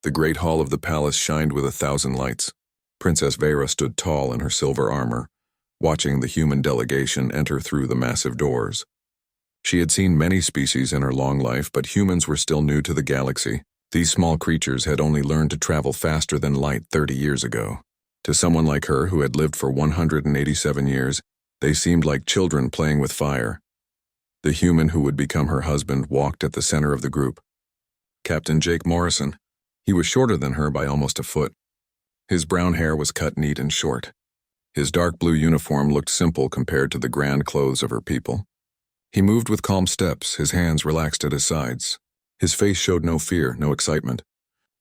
The great hall of the palace shined with 1,000 lights. Princess Vera stood tall in her silver armor, watching the human delegation enter through the massive doors. She had seen many species in her long life, but humans were still new to the galaxy. These small creatures had only learned to travel faster than light 30 years ago. To someone like her who had lived for 187 years, they seemed like children playing with fire. The human who would become her husband walked at the center of the group. Captain Jake Morrison. He was shorter than her by almost a foot. His brown hair was cut neat and short. His dark blue uniform looked simple compared to the grand clothes of her people. He moved with calm steps, his hands relaxed at his sides. His face showed no fear, no excitement,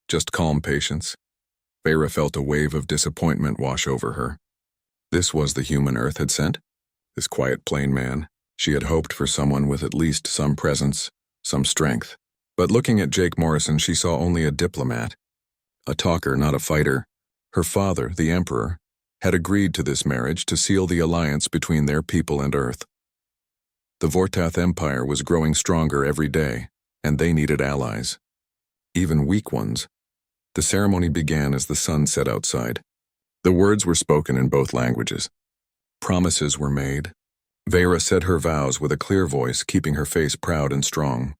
just calm patience. Vera felt a wave of disappointment wash over her. This was the human Earth had sent? This quiet, plain man. She had hoped for someone with at least some presence, some strength. But looking at Jake Morrison, she saw only a diplomat. A talker, not a fighter. Her father, the Emperor, had agreed to this marriage to seal the alliance between their people and Earth. The Vortath Empire was growing stronger every day, and they needed allies. Even weak ones. The ceremony began as the sun set outside. The words were spoken in both languages. Promises were made. Vera said her vows with a clear voice, keeping her face proud and strong.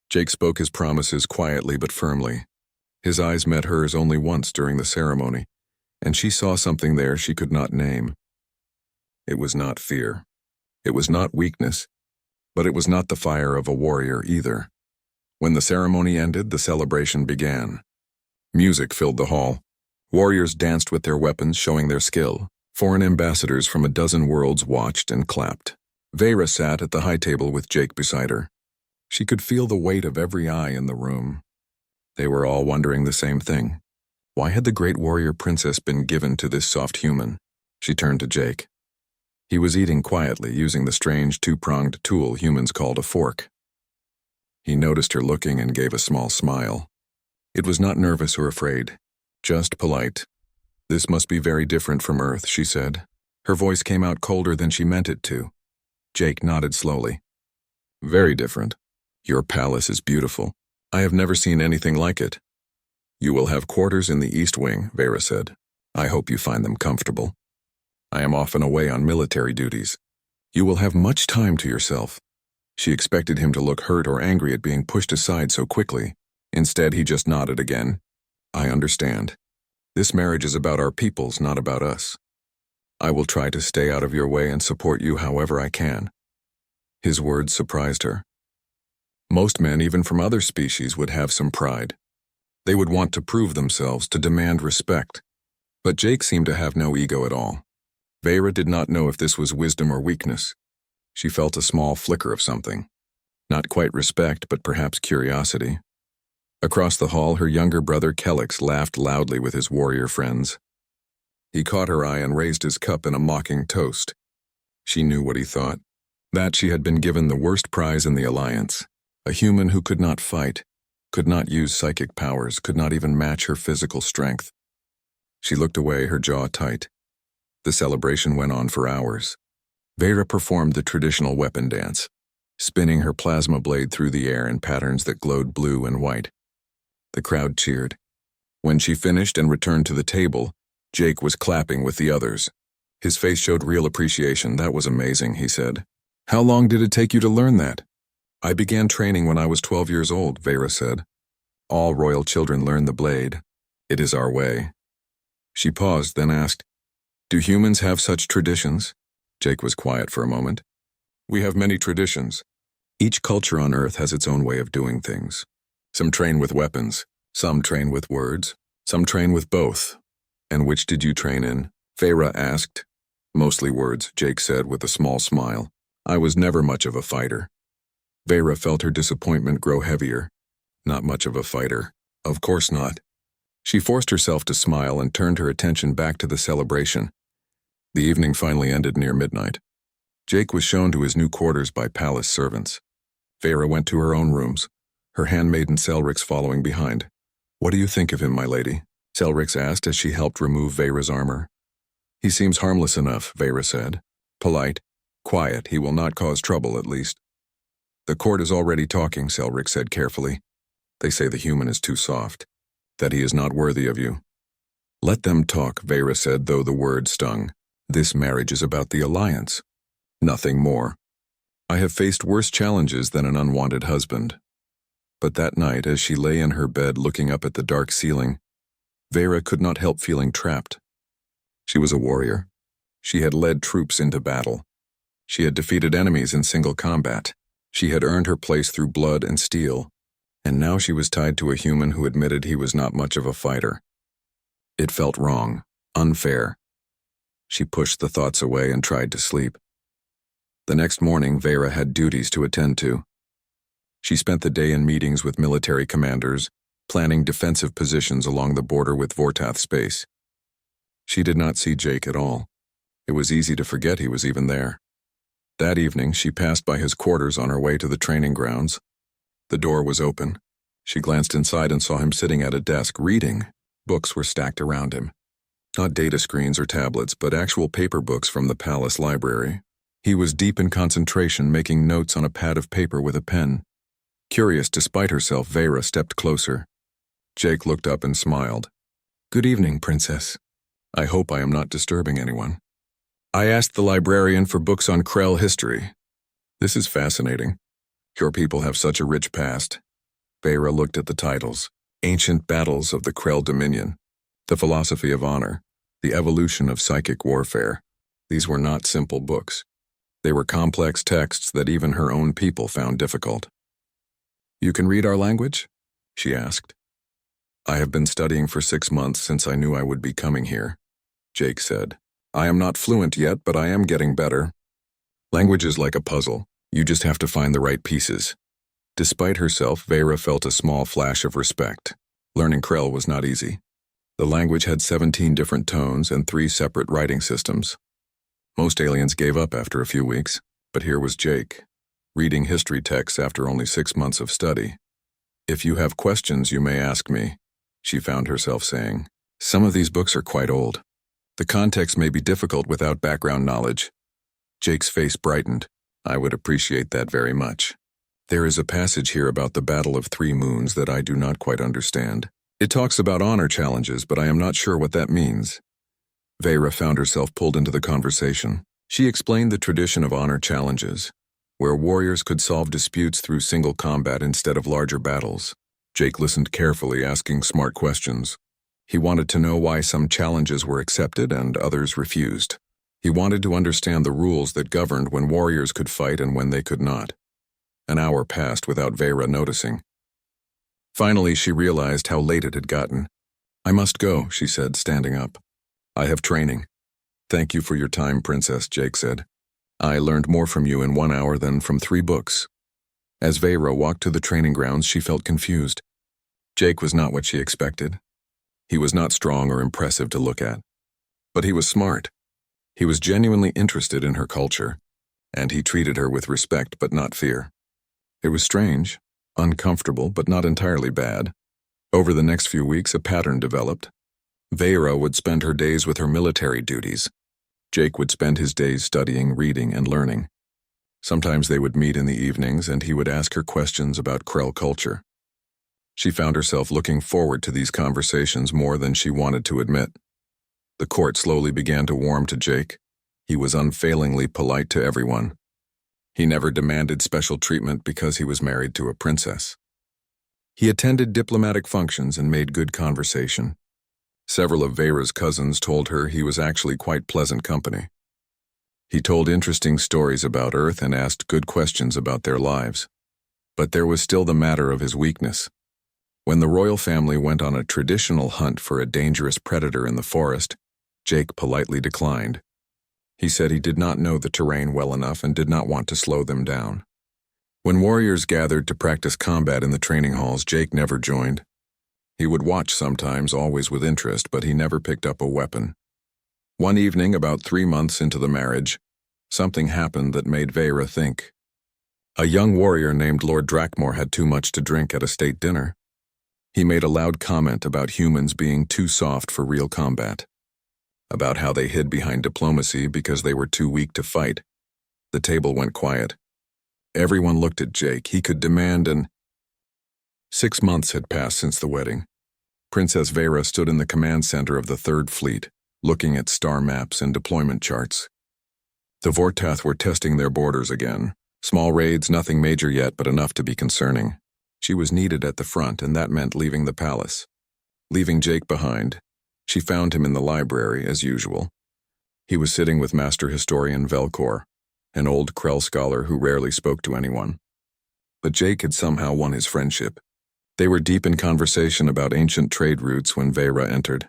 Jake spoke his promises quietly but firmly. His eyes met hers only once during the ceremony, and she saw something there she could not name. It was not fear. It was not weakness, but it was not the fire of a warrior either. When the ceremony ended, the celebration began. Music filled the hall. Warriors danced with their weapons, showing their skill. Foreign ambassadors from a dozen worlds watched and clapped. Vera sat at the high table with Jake beside her. She could feel the weight of every eye in the room. They were all wondering the same thing. Why had the great warrior princess been given to this soft human? She turned to Jake. He was eating quietly, using the strange two-pronged tool humans called a fork. He noticed her looking and gave a small smile. It was not nervous or afraid, just polite. "This must be very different from Earth," she said. Her voice came out colder than she meant it to. Jake nodded slowly. "Very different. Your palace is beautiful. I have never seen anything like it." "You will have quarters in the East Wing," Vera said. "I hope you find them comfortable. I am often away on military duties. You will have much time to yourself." She expected him to look hurt or angry at being pushed aside so quickly. Instead, he just nodded again. "I understand. This marriage is about our peoples, not about us. I will try to stay out of your way and support you however I can." His words surprised her. Most men, even from other species, would have some pride. They would want to prove themselves, to demand respect. But Jake seemed to have no ego at all. Vera did not know if this was wisdom or weakness. She felt a small flicker of something. Not quite respect, but perhaps curiosity. Across the hall, her younger brother Kelix laughed loudly with his warrior friends. He caught her eye and raised his cup in a mocking toast. She knew what he thought. That she had been given the worst prize in the Alliance. A human who could not fight, could not use psychic powers, could not even match her physical strength. She looked away, her jaw tight. The celebration went on for hours. Vera performed the traditional weapon dance, spinning her plasma blade through the air in patterns that glowed blue and white. The crowd cheered. When she finished and returned to the table, Jake was clapping with the others. His face showed real appreciation. "That was amazing," he said. "How long did it take you to learn that?" "I began training when I was 12 years old," Vera said. "All royal children learn the blade. It is our way." She paused, then asked, "Do humans have such traditions?" Jake was quiet for a moment. "We have many traditions. Each culture on Earth has its own way of doing things. Some train with weapons, some train with words, some train with both." "And which did you train in?" Vera asked. "Mostly words," Jake said with a small smile. "I was never much of a fighter." Vera felt her disappointment grow heavier. Not much of a fighter. Of course not. She forced herself to smile and turned her attention back to the celebration. The evening finally ended near midnight. Jake was shown to his new quarters by palace servants. Vera went to her own rooms, her handmaiden Selrix following behind. "What do you think of him, my lady?" Selrix asked as she helped remove Vera's armor. "He seems harmless enough," Vera said. "Polite, quiet, he will not cause trouble at least." "The court is already talking," Selrix said carefully. "They say the human is too soft. that he is not worthy of you. Let them talk, Vera said, though the word stung. This marriage is about the alliance. Nothing more. I have faced worse challenges than an unwanted husband. But that night, as she lay in her bed looking up at the dark ceiling, Vera could not help feeling trapped. She was a warrior. She had led troops into battle. She had defeated enemies in single combat. She had earned her place through blood and steel, and now she was tied to a human who admitted he was not much of a fighter. It felt wrong, unfair. She pushed the thoughts away and tried to sleep. The next morning, Vera had duties to attend to. She spent the day in meetings with military commanders, planning defensive positions along the border with Vortath space. She did not see Jake at all. It was easy to forget he was even there. That evening, she passed by his quarters on her way to the training grounds. The door was open. She glanced inside and saw him sitting at a desk, reading. Books were stacked around him. Not data screens or tablets, but actual paper books from the palace library. He was deep in concentration, making notes on a pad of paper with a pen. Curious despite herself, Vera stepped closer. Jake looked up and smiled. "Good evening, Princess. I hope I am not disturbing anyone. I asked the librarian for books on Krell history. This is fascinating. Your people have such a rich past." Vera looked at the titles. Ancient Battles of the Krell Dominion, The Philosophy of Honor, The Evolution of Psychic Warfare. These were not simple books. They were complex texts that even her own people found difficult. "You can read our language?" she asked. "I have been studying for 6 months since I knew I would be coming here," Jake said. "I am not fluent yet, but I am getting better. Language is like a puzzle. You just have to find the right pieces." Despite herself, Vera felt a small flash of respect. Learning Krell was not easy. The language had 17 different tones and 3 separate writing systems. Most aliens gave up after a few weeks, but here was Jake, reading history texts after only 6 months of study. "If you have questions, you may ask me," she found herself saying. "Some of these books are quite old. The context may be difficult without background knowledge." Jake's face brightened. "I would appreciate that very much. There is a passage here about the Battle of 3 Moons that I do not quite understand. It talks about honor challenges, but I am not sure what that means." Vera found herself pulled into the conversation. She explained the tradition of honor challenges, where warriors could solve disputes through single combat instead of larger battles. Jake listened carefully, asking smart questions. He wanted to know why some challenges were accepted and others refused. He wanted to understand the rules that governed when warriors could fight and when they could not. An hour passed without Vera noticing. Finally, she realized how late it had gotten. "I must go," she said, standing up. "I have training." "Thank you for your time, Princess," Jake said. "I learned more from you in 1 hour than from 3 books. As Vera walked to the training grounds, she felt confused. Jake was not what she expected. He was not strong or impressive to look at. But he was smart. He was genuinely interested in her culture, and he treated her with respect but not fear. It was strange, uncomfortable, but not entirely bad. Over the next few weeks, a pattern developed. Vera would spend her days with her military duties. Jake would spend his days studying, reading, and learning. Sometimes they would meet in the evenings, and he would ask her questions about Krell culture. She found herself looking forward to these conversations more than she wanted to admit. The court slowly began to warm to Jake. He was unfailingly polite to everyone. He never demanded special treatment because he was married to a princess. He attended diplomatic functions and made good conversation. Several of Vera's cousins told her he was actually quite pleasant company. He told interesting stories about Earth and asked good questions about their lives. But there was still the matter of his weakness. When the royal family went on a traditional hunt for a dangerous predator in the forest, Jake politely declined. He said he did not know the terrain well enough and did not want to slow them down. When warriors gathered to practice combat in the training halls, Jake never joined. He would watch sometimes, always with interest, but he never picked up a weapon. One evening, about 3 months into the marriage, something happened that made Vera think. A young warrior named Lord Drakmore had too much to drink at a state dinner. He made a loud comment about humans being too soft for real combat, about how they hid behind diplomacy because they were too weak to fight. The table went quiet. Everyone looked at Jake. He could demand an... 6 months had passed since the wedding. Princess Vera stood in the command center of the Third Fleet, looking at star maps and deployment charts. The Vortath were testing their borders again. Small raids, nothing major yet, but enough to be concerning. She was needed at the front, and that meant leaving the palace. Leaving Jake behind, she found him in the library, as usual. He was sitting with Master Historian Velcor, an old Krell scholar who rarely spoke to anyone. But Jake had somehow won his friendship. They were deep in conversation about ancient trade routes when Vera entered.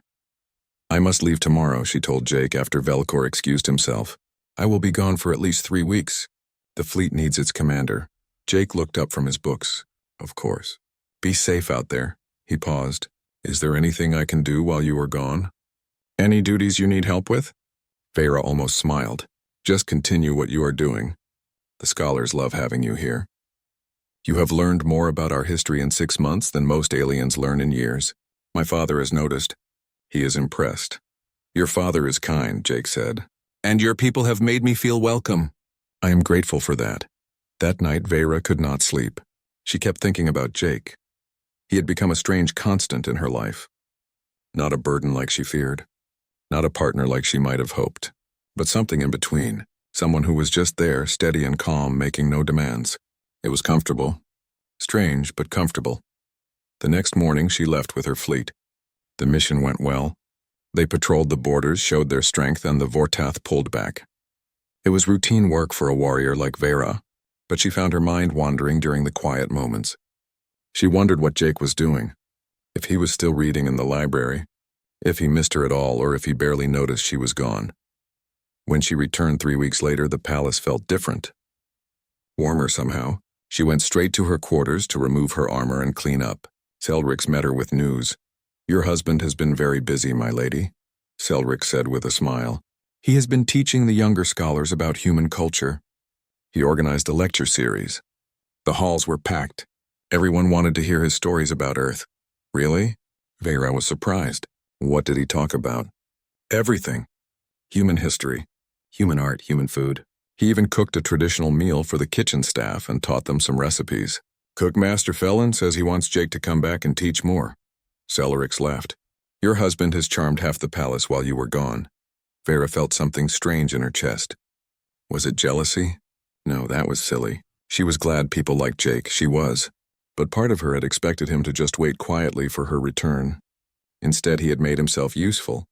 "I must leave tomorrow," she told Jake after Velcor excused himself. "I will be gone for at least 3 weeks. The fleet needs its commander." Jake looked up from his books. "Of course. Be safe out there." He paused. "Is there anything I can do while you are gone?" "Any duties you need help with?" Vera almost smiled. "Just continue what you are doing. The scholars love having you here. You have learned more about our history in 6 months than most aliens learn in years. My father has noticed. He is impressed." "Your father is kind," Jake said. "And your people have made me feel welcome." "I am grateful for that." That night, Vera could not sleep. She kept thinking about Jake. He had become a strange constant in her life. Not a burden like she feared. Not a partner like she might have hoped. But something in between. Someone who was just there, steady and calm, making no demands. It was comfortable. Strange, but comfortable. The next morning, she left with her fleet. The mission went well. They patrolled the borders, showed their strength, and the Vortath pulled back. It was routine work for a warrior like Vera, but she found her mind wandering during the quiet moments. She wondered what Jake was doing. If he was still reading in the library, if he missed her at all, or if he barely noticed she was gone. When she returned 3 weeks later, the palace felt different. Warmer somehow. She went straight to her quarters to remove her armor and clean up. Selrix met her with news. "Your husband has been very busy, my lady," Selrix said with a smile. "He has been teaching the younger scholars about human culture. He organized a lecture series. The halls were packed. Everyone wanted to hear his stories about Earth." "Really?" Vera was surprised. "What did he talk about?" "Everything. Human history, human art, human food. He even cooked a traditional meal for the kitchen staff and taught them some recipes. Cookmaster Felon says he wants Jake to come back and teach more." Selrix laughed. "Your husband has charmed half the palace while you were gone." Vera felt something strange in her chest. Was it jealousy? No, that was silly. She was glad people liked Jake, she was. But part of her had expected him to just wait quietly for her return. Instead, he had made himself useful,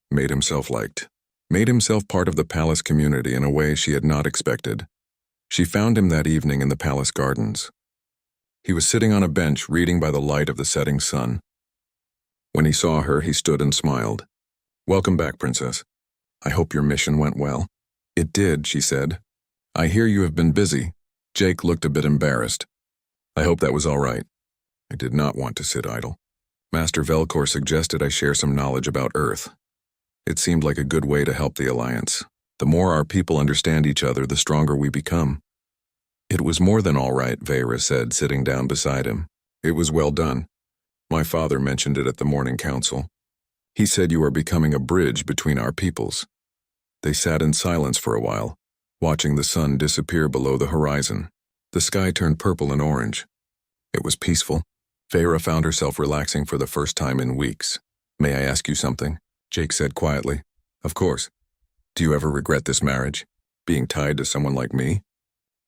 made himself liked, made himself part of the palace community in a way she had not expected. She found him that evening in the palace gardens. He was sitting on a bench reading by the light of the setting sun. When he saw her, he stood and smiled. "Welcome back, Princess. I hope your mission went well." "It did," she said. "I hear you have been busy." Jake looked a bit embarrassed. "I hope that was all right." I did not want to sit idle. Master Velcor suggested I share some knowledge about Earth. It seemed like a good way to help the Alliance. The more our people understand each other, the stronger we become. "It was more than all right," Vera said, sitting down beside him. "It was well done. My father mentioned it at the morning council. He said you are becoming a bridge between our peoples." They sat in silence for a while, watching the sun disappear below the horizon. The sky turned purple and orange. It was peaceful. Vera found herself relaxing for the first time in weeks. "May I ask you something?" Jake said quietly. "Of course. Do you ever regret this marriage? Being tied to someone like me?"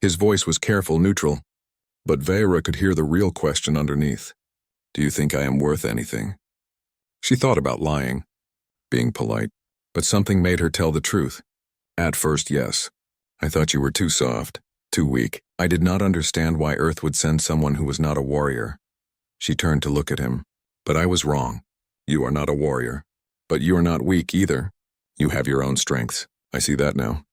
His voice was careful, neutral. But Vera could hear the real question underneath. "Do you think I am worth anything?" She thought about lying, being polite, but something made her tell the truth. "At first, yes. I thought you were too soft, too weak. I did not understand why Earth would send someone who was not a warrior." She turned to look at him. "But I was wrong. You are not a warrior. But you are not weak either. You have your own strengths. I see that now."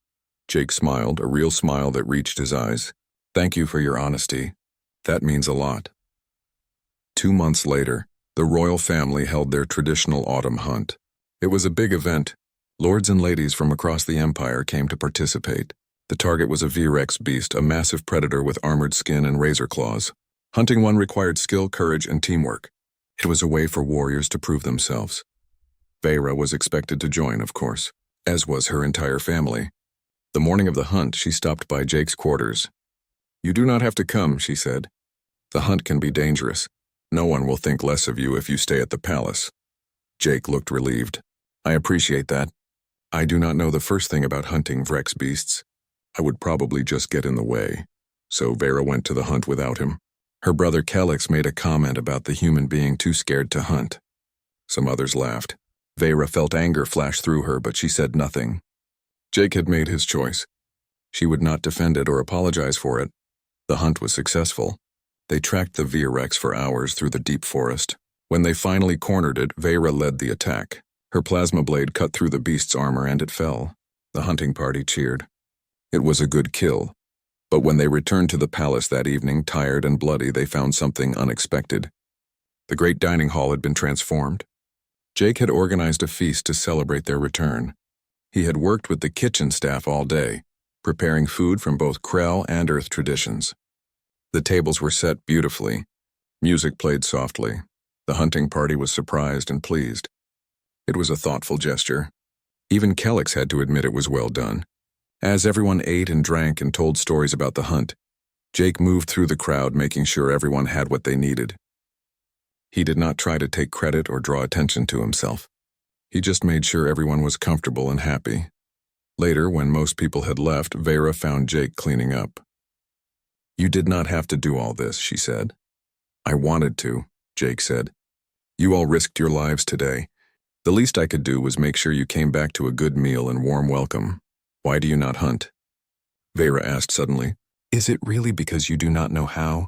Jake smiled, a real smile that reached his eyes. "Thank you for your honesty. That means a lot." 2 months later, the royal family held their traditional autumn hunt. It was a big event. Lords and ladies from across the empire came to participate. The target was a V-Rex beast, a massive predator with armored skin and razor claws. Hunting one required skill, courage, and teamwork. It was a way for warriors to prove themselves. Vera was expected to join, of course, as was her entire family. The morning of the hunt, she stopped by Jake's quarters. "You do not have to come," she said. "The hunt can be dangerous. No one will think less of you if you stay at the palace. Jake looked relieved. I appreciate that. I do not know the first thing about hunting Vrex beasts. I would probably just get in the way. So Vera went to the hunt without him. Her brother Kelix made a comment about the human being too scared to hunt. Some others laughed. Vera felt anger flash through her, but she said nothing. Jake had made his choice. She would not defend it or apologize for it. The hunt was successful. They tracked the Vrex for hours through the deep forest. When they finally cornered it, Vera led the attack. Her plasma blade cut through the beast's armor and it fell. The hunting party cheered. It was a good kill. But when they returned to the palace that evening, tired and bloody, they found something unexpected. The great dining hall had been transformed. Jake had organized a feast to celebrate their return. He had worked with the kitchen staff all day, preparing food from both Krell and Earth traditions. The tables were set beautifully. Music played softly. The hunting party was surprised and pleased. It was a thoughtful gesture. Even Kelix had to admit it was well done. As everyone ate and drank and told stories about the hunt, Jake moved through the crowd, making sure everyone had what they needed. He did not try to take credit or draw attention to himself. He just made sure everyone was comfortable and happy. Later, when most people had left, Vera found Jake cleaning up. You did not have to do all this, she said. I wanted to, Jake said. You all risked your lives today. The least I could do was make sure you came back to a good meal and warm welcome. Why do you not hunt? Vera asked suddenly. Is it really because you do not know how?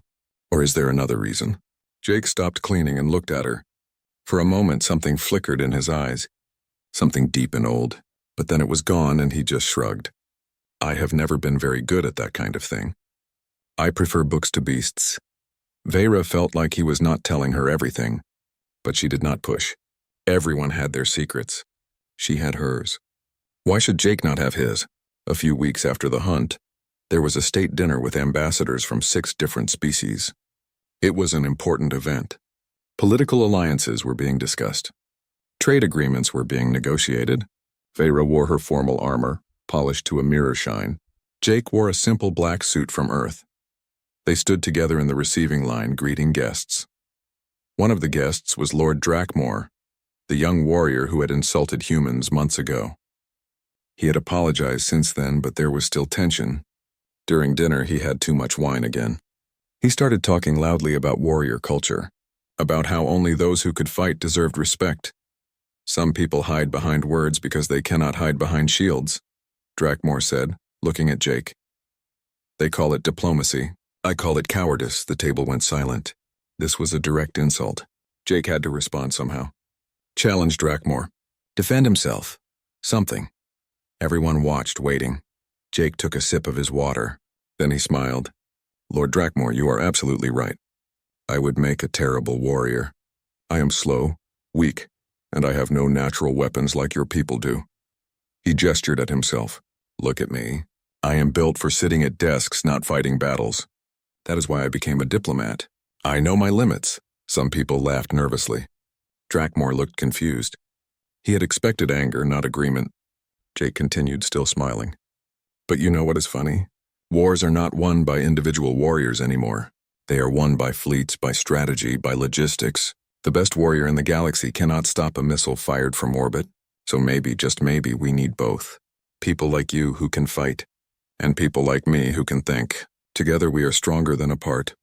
Or is there another reason? Jake stopped cleaning and looked at her. For a moment, something flickered in his eyes. Something deep and old. But then it was gone and he just shrugged. I have never been very good at that kind of thing. I prefer books to beasts. Vera felt like he was not telling her everything, but she did not push. Everyone had their secrets. She had hers. Why should Jake not have his? A few weeks after the hunt, there was a state dinner with ambassadors from 6 different species. It was an important event. Political alliances were being discussed. Trade agreements were being negotiated. Vera wore her formal armor, polished to a mirror shine. Jake wore a simple black suit from Earth. They stood together in the receiving line, greeting guests. One of the guests was Lord Drakmor, the young warrior who had insulted humans months ago. He had apologized since then, but there was still tension. During dinner, he had too much wine again. He started talking loudly about warrior culture, about how only those who could fight deserved respect. Some people hide behind words because they cannot hide behind shields, Drakmor said, looking at Jake. They call it diplomacy. I call it cowardice. The table went silent. This was a direct insult. Jake had to respond somehow. Challenge Drakmor. Defend himself. Something. Everyone watched, waiting. Jake took a sip of his water. Then he smiled. Lord Drakmor, you are absolutely right. I would make a terrible warrior. I am slow, weak, and I have no natural weapons like your people do. He gestured at himself. Look at me. I am built for sitting at desks, not fighting battles. That is why I became a diplomat. I know my limits. Some people laughed nervously. Drakmor looked confused. He had expected anger, not agreement. Jake continued, still smiling. But you know what is funny? Wars are not won by individual warriors anymore. They are won by fleets, by strategy, by logistics. The best warrior in the galaxy cannot stop a missile fired from orbit. So maybe, just maybe, we need both. People like you who can fight, and people like me who can think. Together we are stronger than apart.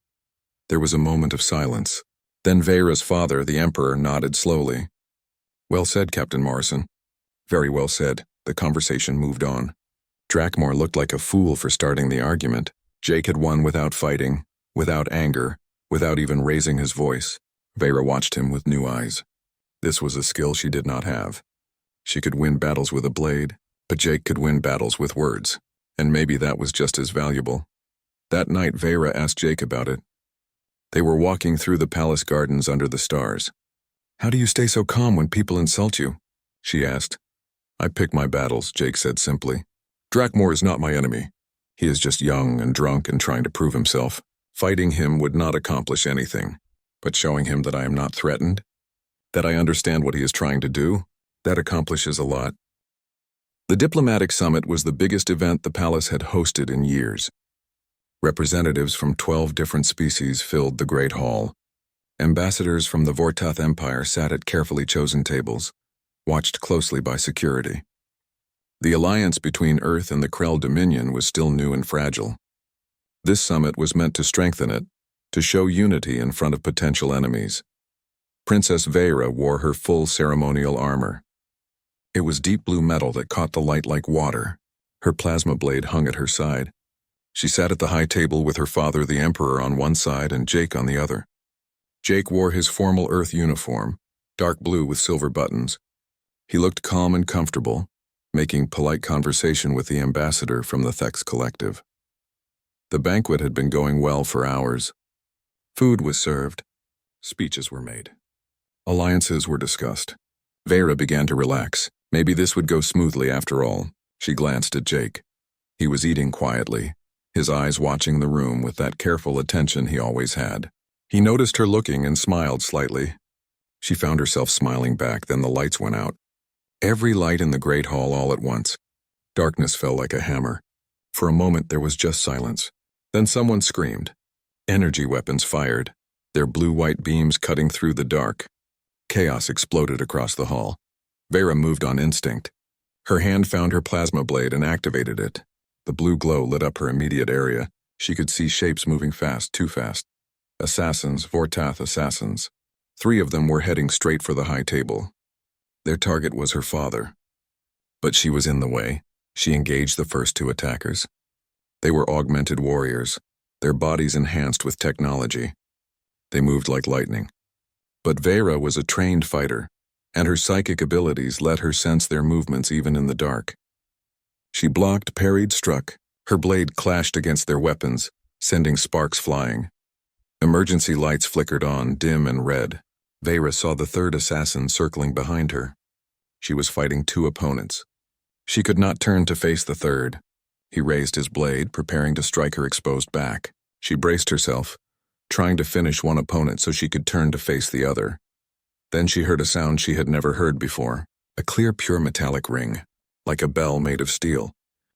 There was a moment of silence. Then Vera's father, the Emperor, nodded slowly. Well said, Captain Morrison. Very well said. The conversation moved on. Drakmor looked like a fool for starting the argument. Jake had won without fighting, without anger, without even raising his voice. Vera watched him with new eyes. This was a skill she did not have. She could win battles with a blade, but Jake could win battles with words, and maybe that was just as valuable. That night, Vera asked Jake about it. They were walking through the palace gardens under the stars. How do you stay so calm when people insult you? She asked. I pick my battles, Jake said simply. Drakmor is not my enemy. He is just young and drunk and trying to prove himself. Fighting him would not accomplish anything, but showing him that I am not threatened, that I understand what he is trying to do, that accomplishes a lot. The diplomatic summit was the biggest event the palace had hosted in years. Representatives from 12 different species filled the Great Hall. Ambassadors from the Vortath Empire sat at carefully chosen tables, watched closely by security. The alliance between Earth and the Krell Dominion was still new and fragile. This summit was meant to strengthen it, to show unity in front of potential enemies. Princess Veyra wore her full ceremonial armor. It was deep blue metal that caught the light like water. Her plasma blade hung at her side. She sat at the high table with her father, the Emperor, on one side and Jake on the other. Jake wore his formal Earth uniform, dark blue with silver buttons. He looked calm and comfortable, making polite conversation with the ambassador from the Thex Collective. The banquet had been going well for hours. Food was served. Speeches were made. Alliances were discussed. Veyra began to relax. Maybe this would go smoothly after all. She glanced at Jake. He was eating quietly, his eyes watching the room with that careful attention he always had. He noticed her looking and smiled slightly. She found herself smiling back, then the lights went out. Every light in the great hall all at once. Darkness fell like a hammer. For a moment there was just silence. Then someone screamed. Energy weapons fired, their blue-white beams cutting through the dark. Chaos exploded across the hall. Veyra moved on instinct. Her hand found her plasma blade and activated it. The blue glow lit up her immediate area. She could see shapes moving fast, too fast. Assassins, Vortath assassins. 3 of them were heading straight for the high table. Their target was her father. But she was in the way. She engaged the first 2 attackers. They were augmented warriors, their bodies enhanced with technology. They moved like lightning. But Veyra was a trained fighter, and her psychic abilities let her sense their movements even in the dark. She blocked, parried, struck. Her blade clashed against their weapons, sending sparks flying. Emergency lights flickered on, dim and red. Veyra saw the 3rd assassin circling behind her. She was fighting 2 opponents. She could not turn to face the 3rd. He raised his blade, preparing to strike her exposed back. She braced herself, trying to finish one opponent so she could turn to face the other. Then she heard a sound she had never heard before, a clear, pure metallic ring, like a bell made of steel.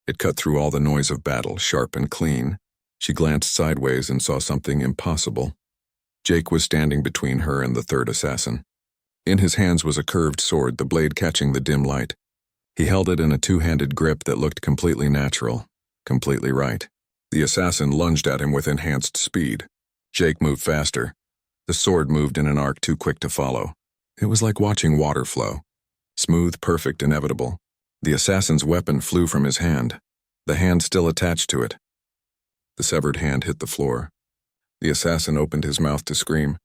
It cut through all the noise of battle, sharp and clean. She glanced sideways and saw something impossible. Jake was standing between her and the 3rd assassin. In his hands was a curved sword, the blade catching the dim light. He held it in a 2-handed grip that looked completely natural, completely right. The assassin lunged at him with enhanced speed. Jake moved faster. The sword moved in an arc too quick to follow. It was like watching water flow. Smooth, perfect, inevitable. The assassin's weapon flew from his hand, the hand still attached to it. The severed hand hit the floor. The assassin opened his mouth to scream.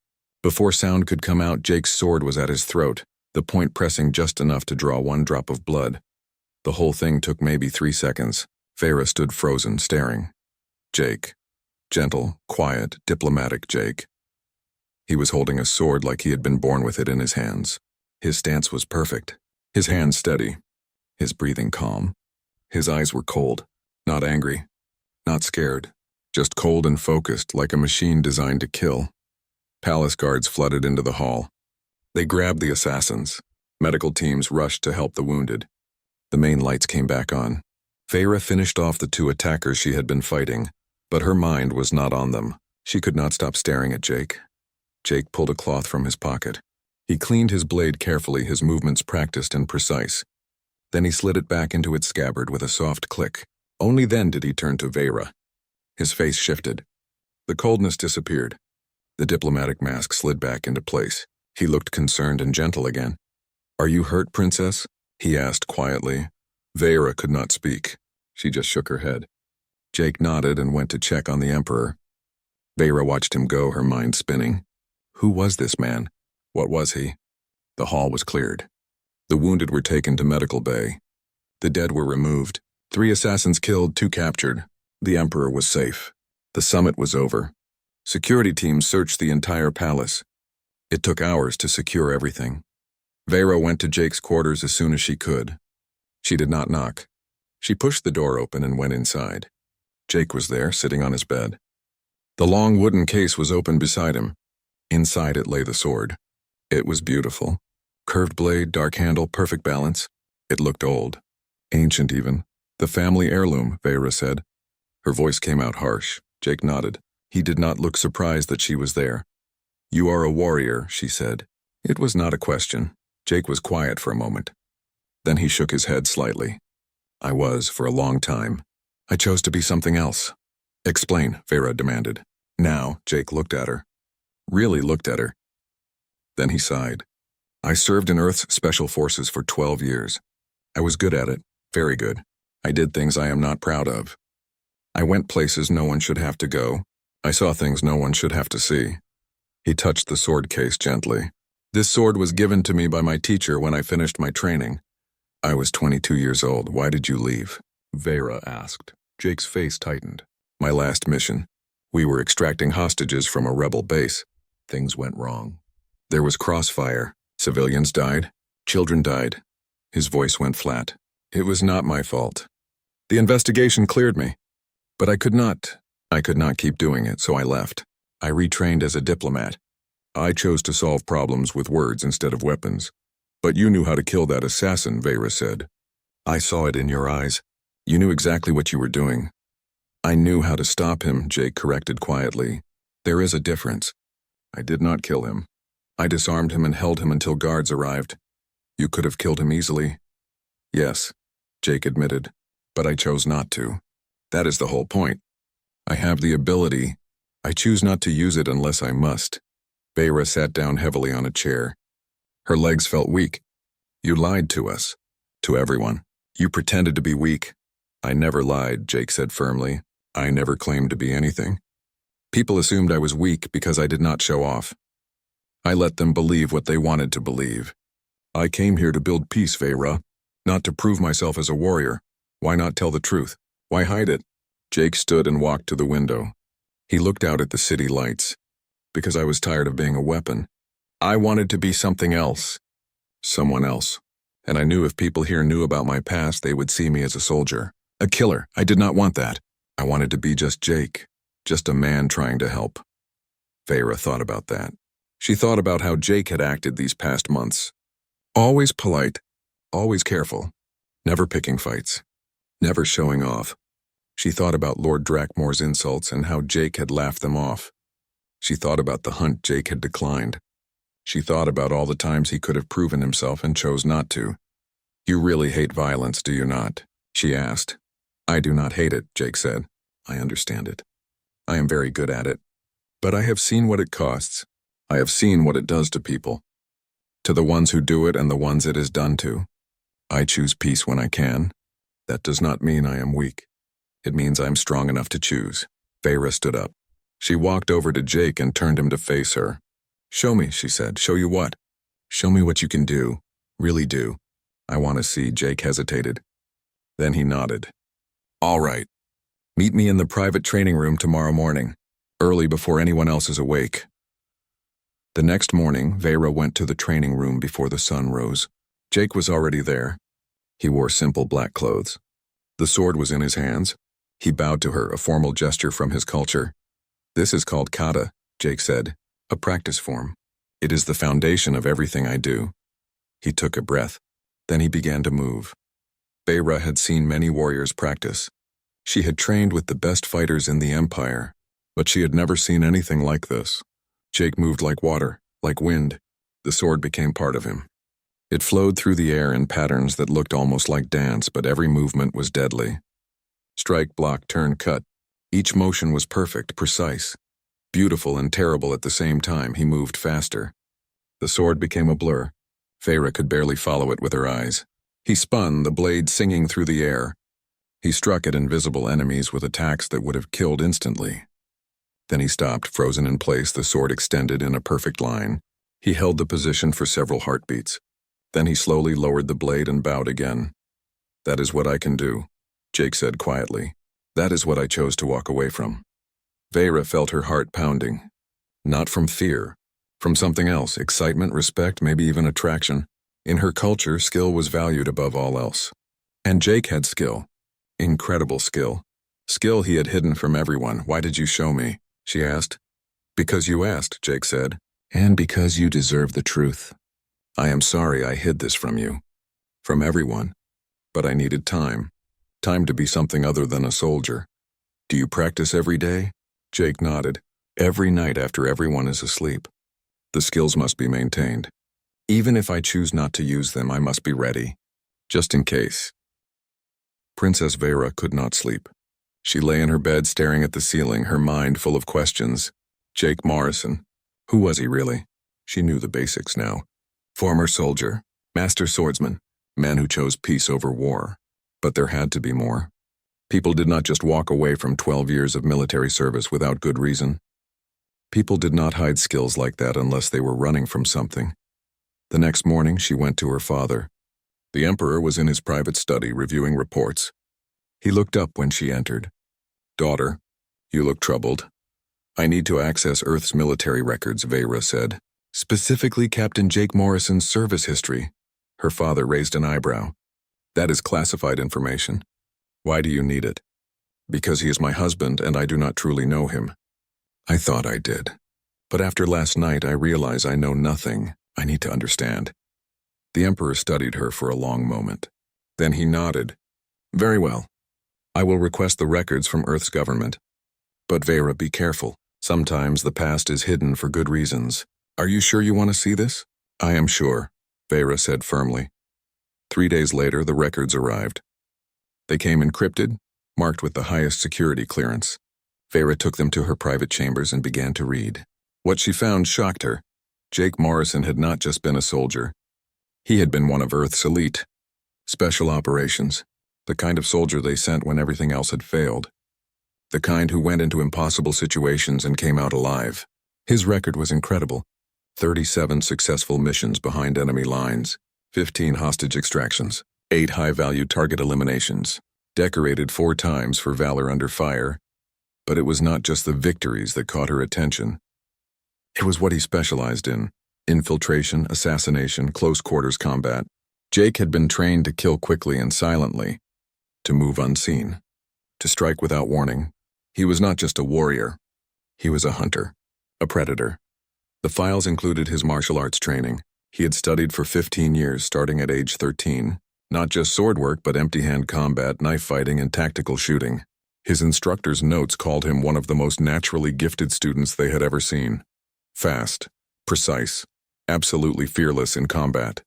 Before sound could come out, Jake's sword was at his throat, the point pressing just enough to draw 1 drop of blood. The whole thing took maybe 3 seconds. Veyra stood frozen, staring. Jake. Gentle, quiet, diplomatic Jake. He was holding a sword like he had been born with it in his hands. His stance was perfect. His hands steady. His breathing calm. His eyes were cold, not angry, not scared, just cold and focused like a machine designed to kill. Palace guards flooded into the hall. They grabbed the assassins. Medical teams rushed to help the wounded. The main lights came back on. Veyra finished off the 2 attackers she had been fighting, but her mind was not on them. She could not stop staring at Jake. Jake pulled a cloth from his pocket. He cleaned his blade carefully, his movements practiced and precise. Then he slid it back into its scabbard with a soft click. Only then did he turn to Veyra. His face shifted. The coldness disappeared. The diplomatic mask slid back into place. He looked concerned and gentle again. "Are you hurt, Princess?" he asked quietly. Veyra could not speak. She just shook her head. Jake nodded and went to check on the Emperor. Veyra watched him go, her mind spinning. Who was this man? What was he? The hall was cleared. The wounded were taken to medical bay. The dead were removed. 3 assassins killed, 2 captured. The Emperor was safe. The summit was over. Security teams searched the entire palace. It took hours to secure everything. Veyra went to Jake's quarters as soon as she could. She did not knock. She pushed the door open and went inside. Jake was there, sitting on his bed. The long wooden case was open beside him. Inside it lay the sword. It was beautiful. Curved blade, dark handle, perfect balance. It looked old. Ancient even. The family heirloom, Veyra said. Her voice came out harsh. Jake nodded. He did not look surprised that she was there. You are a warrior, she said. It was not a question. Jake was quiet for a moment. Then he shook his head slightly. I was, for a long time. I chose to be something else. Explain, Vera demanded. Now, Jake looked at her. Really looked at her. Then he sighed. I served in Earth's Special Forces for 12 years. I was good at it, very good. I did things I am not proud of. I went places no one should have to go. I saw things no one should have to see. He touched the sword case gently. This sword was given to me by my teacher when I finished my training. I was 22 years old. Why did you leave? Vera asked. Jake's face tightened. My last mission. We were extracting hostages from a rebel base. Things went wrong. There was crossfire. Civilians died. Children died. His voice went flat. It was not my fault. The investigation cleared me. But I could not keep doing it, so I left. I retrained as a diplomat. I chose to solve problems with words instead of weapons. But you knew how to kill that assassin, Vera said. I saw it in your eyes. You knew exactly what you were doing. I knew how to stop him, Jake corrected quietly. There is a difference. I did not kill him. I disarmed him and held him until guards arrived. You could have killed him easily. Yes, Jake admitted, but I chose not to. That is the whole point. I have the ability. I choose not to use it unless I must. Vera sat down heavily on a chair. Her legs felt weak. You lied to us. To everyone. You pretended to be weak. I never lied, Jake said firmly. I never claimed to be anything. People assumed I was weak because I did not show off. I let them believe what they wanted to believe. I came here to build peace, Vera, not to prove myself as a warrior. Why not tell the truth? Why hide it? Jake stood and walked to the window. He looked out at the city lights. Because I was tired of being a weapon. I wanted to be something else. Someone else. And I knew if people here knew about my past, they would see me as a soldier. A killer. I did not want that. I wanted to be just Jake. Just a man trying to help. Vera thought about that. She thought about how Jake had acted these past months. Always polite. Always careful. Never picking fights. Never showing off. She thought about Lord Drakmore's insults and how Jake had laughed them off. She thought about the hunt Jake had declined. She thought about all the times he could have proven himself and chose not to. You really hate violence, do you not? She asked. I do not hate it, Jake said. I understand it. I am very good at it. But I have seen what it costs. I have seen what it does to people. To the ones who do it and the ones it is done to. I choose peace when I can. That does not mean I am weak. It means I am strong enough to choose. Vera stood up. She walked over to Jake and turned him to face her. Show me, she said. Show you what? Show me what you can do. Really do. I want to see. Jake hesitated. Then he nodded. All right. Meet me in the private training room tomorrow morning, early before anyone else is awake. The next morning, Vera went to the training room before the sun rose. Jake was already there. He wore simple black clothes. The sword was in his hands. He bowed to her, a formal gesture from his culture. This is called kata, Jake said, a practice form. It is the foundation of everything I do. He took a breath. Then he began to move. Vera had seen many warriors practice. She had trained with the best fighters in the Empire, but she had never seen anything like this. Jake moved like water, like wind. The sword became part of him. It flowed through the air in patterns that looked almost like dance, but every movement was deadly. Strike, block, turn, cut. Each motion was perfect, precise. Beautiful and terrible at the same time, he moved faster. The sword became a blur. Vera could barely follow it with her eyes. He spun, the blade singing through the air. He struck at invisible enemies with attacks that would have killed instantly. Then he stopped, frozen in place, the sword extended in a perfect line. He held the position for several heartbeats. Then he slowly lowered the blade and bowed again. That is what I can do, Jake said quietly. That is what I chose to walk away from. Vera felt her heart pounding. Not from fear. From something else, excitement, respect, maybe even attraction. In her culture, skill was valued above all else. And Jake had skill. Incredible skill. Skill he had hidden from everyone. Why did you show me? She asked. Because you asked, Jake said. And because you deserve the truth. I am sorry I hid this from you. From everyone. But I needed time. Time to be something other than a soldier. Do you practice every day? Jake nodded. Every night after everyone is asleep. The skills must be maintained. Even if I choose not to use them, I must be ready, just in case. Princess Vera could not sleep. She lay in her bed staring at the ceiling, her mind full of questions. Jake Morrison. Who was he really? She knew the basics now. Former soldier, master swordsman, man who chose peace over war. But there had to be more. People did not just walk away from 12 years of military service without good reason. People did not hide skills like that unless they were running from something. The next morning, she went to her father. The Emperor was in his private study reviewing reports. He looked up when she entered. "Daughter, you look troubled." "I need to access Earth's military records," Vera said. "Specifically Captain Jake Morrison's service history." Her father raised an eyebrow. "That is classified information." "Why do you need it?" "Because he is my husband and I do not truly know him." "I thought I did. But after last night I realize I know nothing. I need to understand." The Emperor studied her for a long moment. Then he nodded. "Very well. I will request the records from Earth's government. But Vera, be careful. Sometimes the past is hidden for good reasons. Are you sure you want to see this?" "I am sure," Vera said firmly. 3 days later, the records arrived. They came encrypted, marked with the highest security clearance. Vera took them to her private chambers and began to read. What she found shocked her. Jake Morrison had not just been a soldier. He had been one of Earth's elite. Special operations. The kind of soldier they sent when everything else had failed. The kind who went into impossible situations and came out alive. His record was incredible. 37 successful missions behind enemy lines, 15 hostage extractions, 8 high-value target eliminations, decorated 4 times for valor under fire. But it was not just the victories that caught her attention. It was what he specialized in: infiltration, assassination, close-quarters combat. Jake had been trained to kill quickly and silently, to move unseen, to strike without warning. He was not just a warrior. He was a hunter, a predator. The files included his martial arts training. He had studied for 15 years, starting at age 13. Not just sword work, but empty-hand combat, knife fighting, and tactical shooting. His instructor's notes called him one of the most naturally gifted students they had ever seen. Fast, precise, absolutely fearless in combat.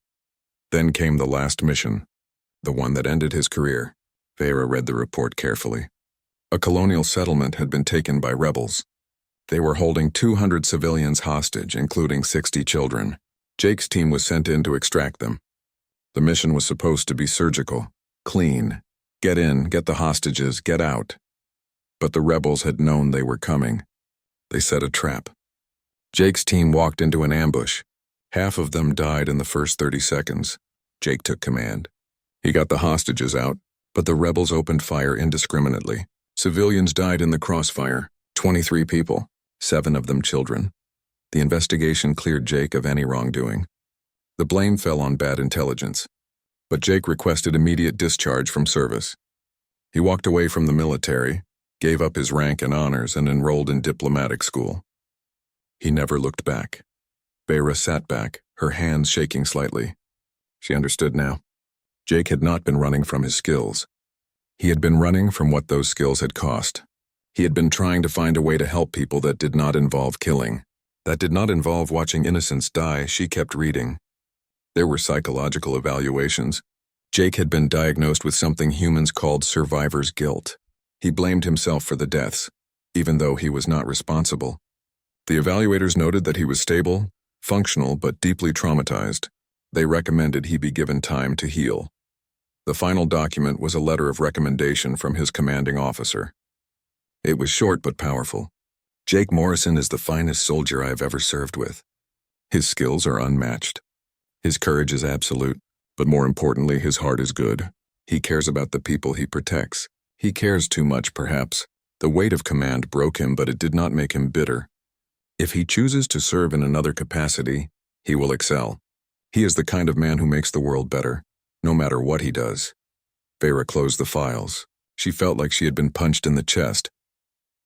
Then came the last mission, the one that ended his career. Vera read the report carefully. A colonial settlement had been taken by rebels. They were holding 200 civilians hostage, including 60 children. Jake's team was sent in to extract them. The mission was supposed to be surgical, clean. Get in, get the hostages, get out. But the rebels had known they were coming. They set a trap. Jake's team walked into an ambush. Half of them died in the first 30 seconds. Jake took command. He got the hostages out, but the rebels opened fire indiscriminately. Civilians died in the crossfire, 23 people, 7 of them children. The investigation cleared Jake of any wrongdoing. The blame fell on bad intelligence, but Jake requested immediate discharge from service. He walked away from the military, gave up his rank and honors, and enrolled in diplomatic school. He never looked back. Vera sat back, her hands shaking slightly. She understood now. Jake had not been running from his skills. He had been running from what those skills had cost. He had been trying to find a way to help people that did not involve killing. That did not involve watching innocents die. She kept reading. There were psychological evaluations. Jake had been diagnosed with something humans called survivor's guilt. He blamed himself for the deaths, even though he was not responsible. The evaluators noted that he was stable, functional, but deeply traumatized. They recommended he be given time to heal. The final document was a letter of recommendation from his commanding officer. It was short but powerful. Jake Morrison is the finest soldier I have ever served with. His skills are unmatched. His courage is absolute, but more importantly, his heart is good. He cares about the people he protects. He cares too much, perhaps. The weight of command broke him, but it did not make him bitter. If he chooses to serve in another capacity, he will excel. He is the kind of man who makes the world better, no matter what he does. Vera closed the files. She felt like she had been punched in the chest.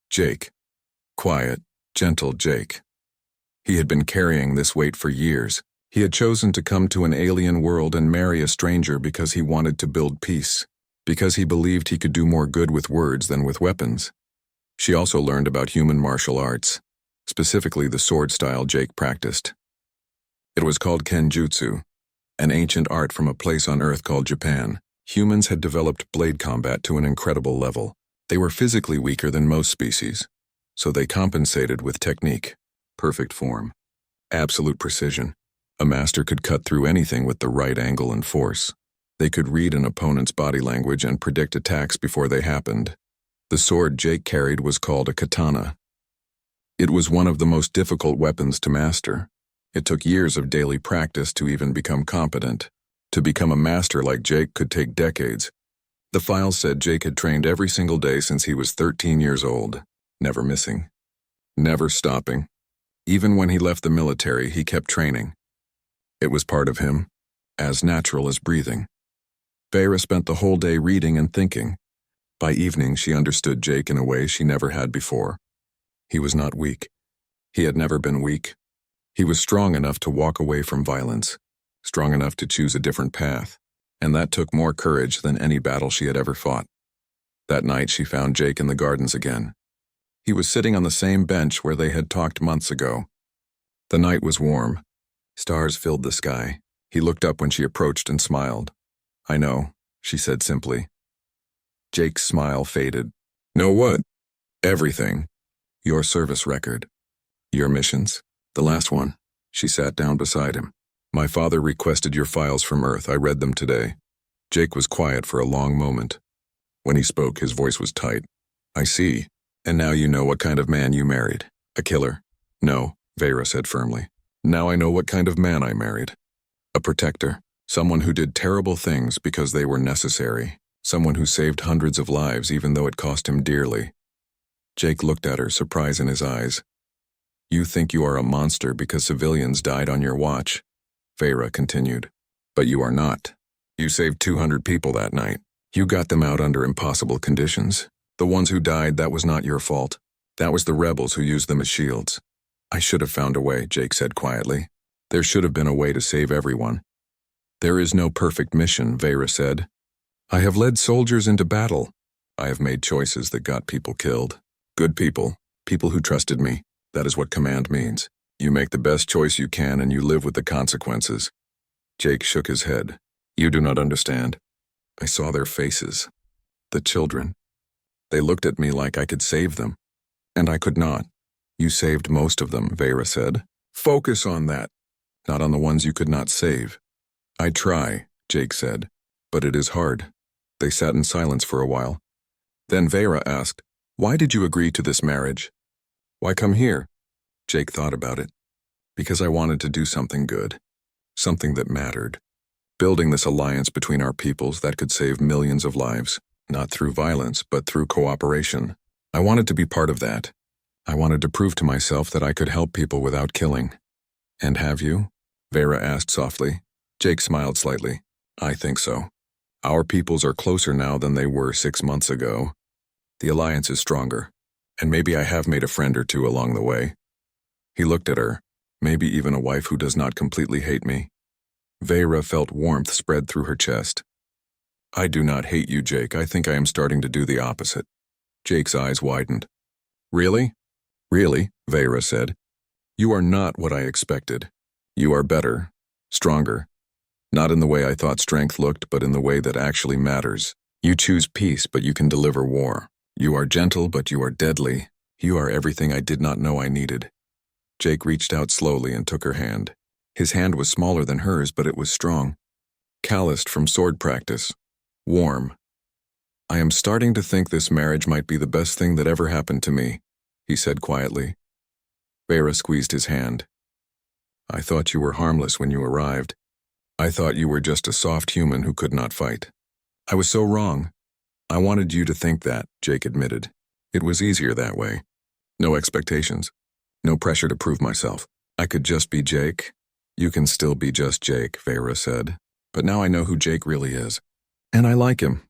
Jake. Quiet, gentle Jake. He had been carrying this weight for years. He had chosen to come to an alien world and marry a stranger because he wanted to build peace, because he believed he could do more good with words than with weapons. She also learned about human martial arts, specifically the sword style Jake practiced. It was called Kenjutsu, an ancient art from a place on Earth called Japan. Humans had developed blade combat to an incredible level. They were physically weaker than most species, so they compensated with technique, perfect form, absolute precision. A master could cut through anything with the right angle and force. They could read an opponent's body language and predict attacks before they happened. The sword Jake carried was called a katana. It was one of the most difficult weapons to master. It took years of daily practice to even become competent. To become a master like Jake could take decades. The files said Jake had trained every single day since he was 13 years old, never missing, never stopping. Even when he left the military, he kept training. It was part of him, as natural as breathing. Vera spent the whole day reading and thinking. By evening, she understood Jake in a way she never had before. He was not weak. He had never been weak. He was strong enough to walk away from violence, strong enough to choose a different path, and that took more courage than any battle she had ever fought. That night, she found Jake in the gardens again. He was sitting on the same bench where they had talked months ago. The night was warm. Stars filled the sky. He looked up when she approached and smiled. "I know," she said simply. Jake's smile faded. "Know what?" "Everything. Your service record. Your missions. The last one." She sat down beside him. "My father requested your files from Earth. I read them today." Jake was quiet for a long moment. When he spoke, his voice was tight. "I see. And now you know what kind of man you married. A killer?" "No," Vera said firmly. "Now I know what kind of man I married. A protector. Someone who did terrible things because they were necessary. Someone who saved hundreds of lives even though it cost him dearly." Jake looked at her, surprise in his eyes. "You think you are a monster because civilians died on your watch," Vera continued. "But you are not. You saved 200 people that night. You got them out under impossible conditions. The ones who died, that was not your fault. That was the rebels who used them as shields." "I should have found a way," Jake said quietly. "There should have been a way to save everyone." "There is no perfect mission," Vera said. "I have led soldiers into battle. I have made choices that got people killed. Good people, people who trusted me. That is what command means. You make the best choice you can and you live with the consequences." Jake shook his head. "You do not understand. I saw their faces. The children. They looked at me like I could save them. And I could not." "You saved most of them," Vera said. "Focus on that, not on the ones you could not save." "I try," Jake said, "but it is hard." They sat in silence for a while. Then Vera asked, "Why did you agree to this marriage? Why come here?" Jake thought about it. "Because I wanted to do something good, something that mattered. Building this alliance between our peoples that could save millions of lives, not through violence, but through cooperation. I wanted to be part of that. I wanted to prove to myself that I could help people without killing." "And have you?" Vera asked softly. Jake smiled slightly. "I think so. Our peoples are closer now than they were 6 months ago. The alliance is stronger, and maybe I have made a friend or two along the way." He looked at her, maybe even a wife who does not completely hate me. Vera felt warmth spread through her chest. "I do not hate you, Jake. I think I am starting to do the opposite." Jake's eyes widened. "Really?" "Really," Vera said. "You are not what I expected. You are better, stronger. Not in the way I thought strength looked, but in the way that actually matters. You choose peace, but you can deliver war. You are gentle, but you are deadly. You are everything I did not know I needed." Jake reached out slowly and took her hand. His hand was smaller than hers, but it was strong. Calloused from sword practice. Warm. "I am starting to think this marriage might be the best thing that ever happened to me," he said quietly. Vera squeezed his hand. "I thought you were harmless when you arrived. I thought you were just a soft human who could not fight. I was so wrong. I wanted you to think that," Jake admitted. "It was easier that way. No expectations. No pressure to prove myself. I could just be Jake." "You can still be just Jake," Vera said. "But now I know who Jake really is. And I like him."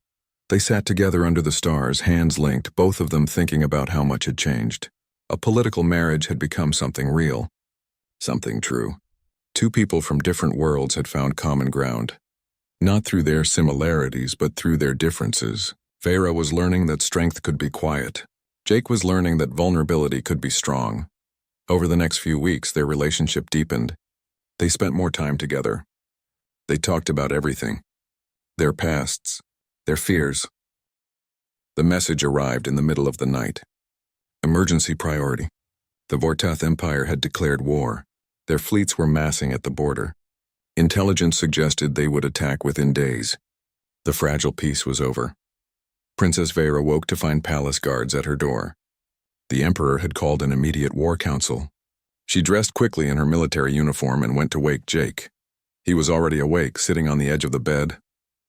They sat together under the stars, hands linked, both of them thinking about how much had changed. A political marriage had become something real. Something true. Two people from different worlds had found common ground. Not through their similarities, but through their differences. Vera was learning that strength could be quiet. Jake was learning that vulnerability could be strong. Over the next few weeks, their relationship deepened. They spent more time together. They talked about everything. Their pasts, their fears. The message arrived in the middle of the night. Emergency priority. The Vortath Empire had declared war. Their fleets were massing at the border. Intelligence suggested they would attack within days. The fragile peace was over. Princess Vera woke to find palace guards at her door. The Emperor had called an immediate war council. She dressed quickly in her military uniform and went to wake Jake. He was already awake, sitting on the edge of the bed,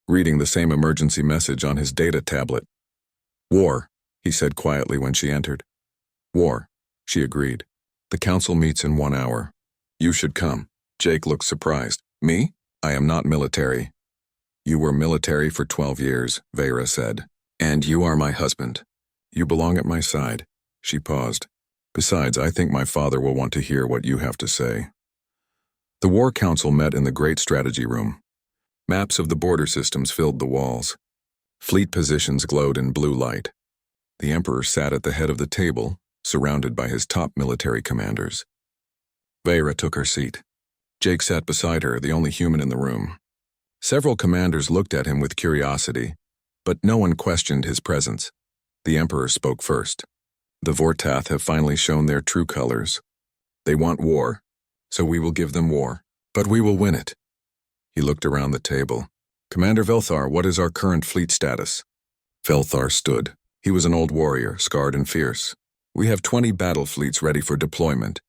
reading the same emergency message on his data tablet. War, he said quietly when she entered. War, she agreed. The council meets in 1 hour. You should come. Jake looked surprised. Me? I am not military. You were military for 12 years, Vera said. And you are my husband. You belong at my side. She paused. Besides, I think my father will want to hear what you have to say. The War Council met in the Great Strategy Room. Maps of the border systems filled the walls. Fleet positions glowed in blue light. The Emperor sat at the head of the table, surrounded by his top military commanders. Vera took her seat. Jake sat beside her, the only human in the room. Several commanders looked at him with curiosity, but no one questioned his presence. The Emperor spoke first. The Vortath have finally shown their true colors. They want war, so we will give them war, but we will win it. He looked around the table. Commander Velthar, what is our current fleet status? Velthar stood. He was an old warrior, scarred and fierce. We have 20 battle fleets ready for deployment.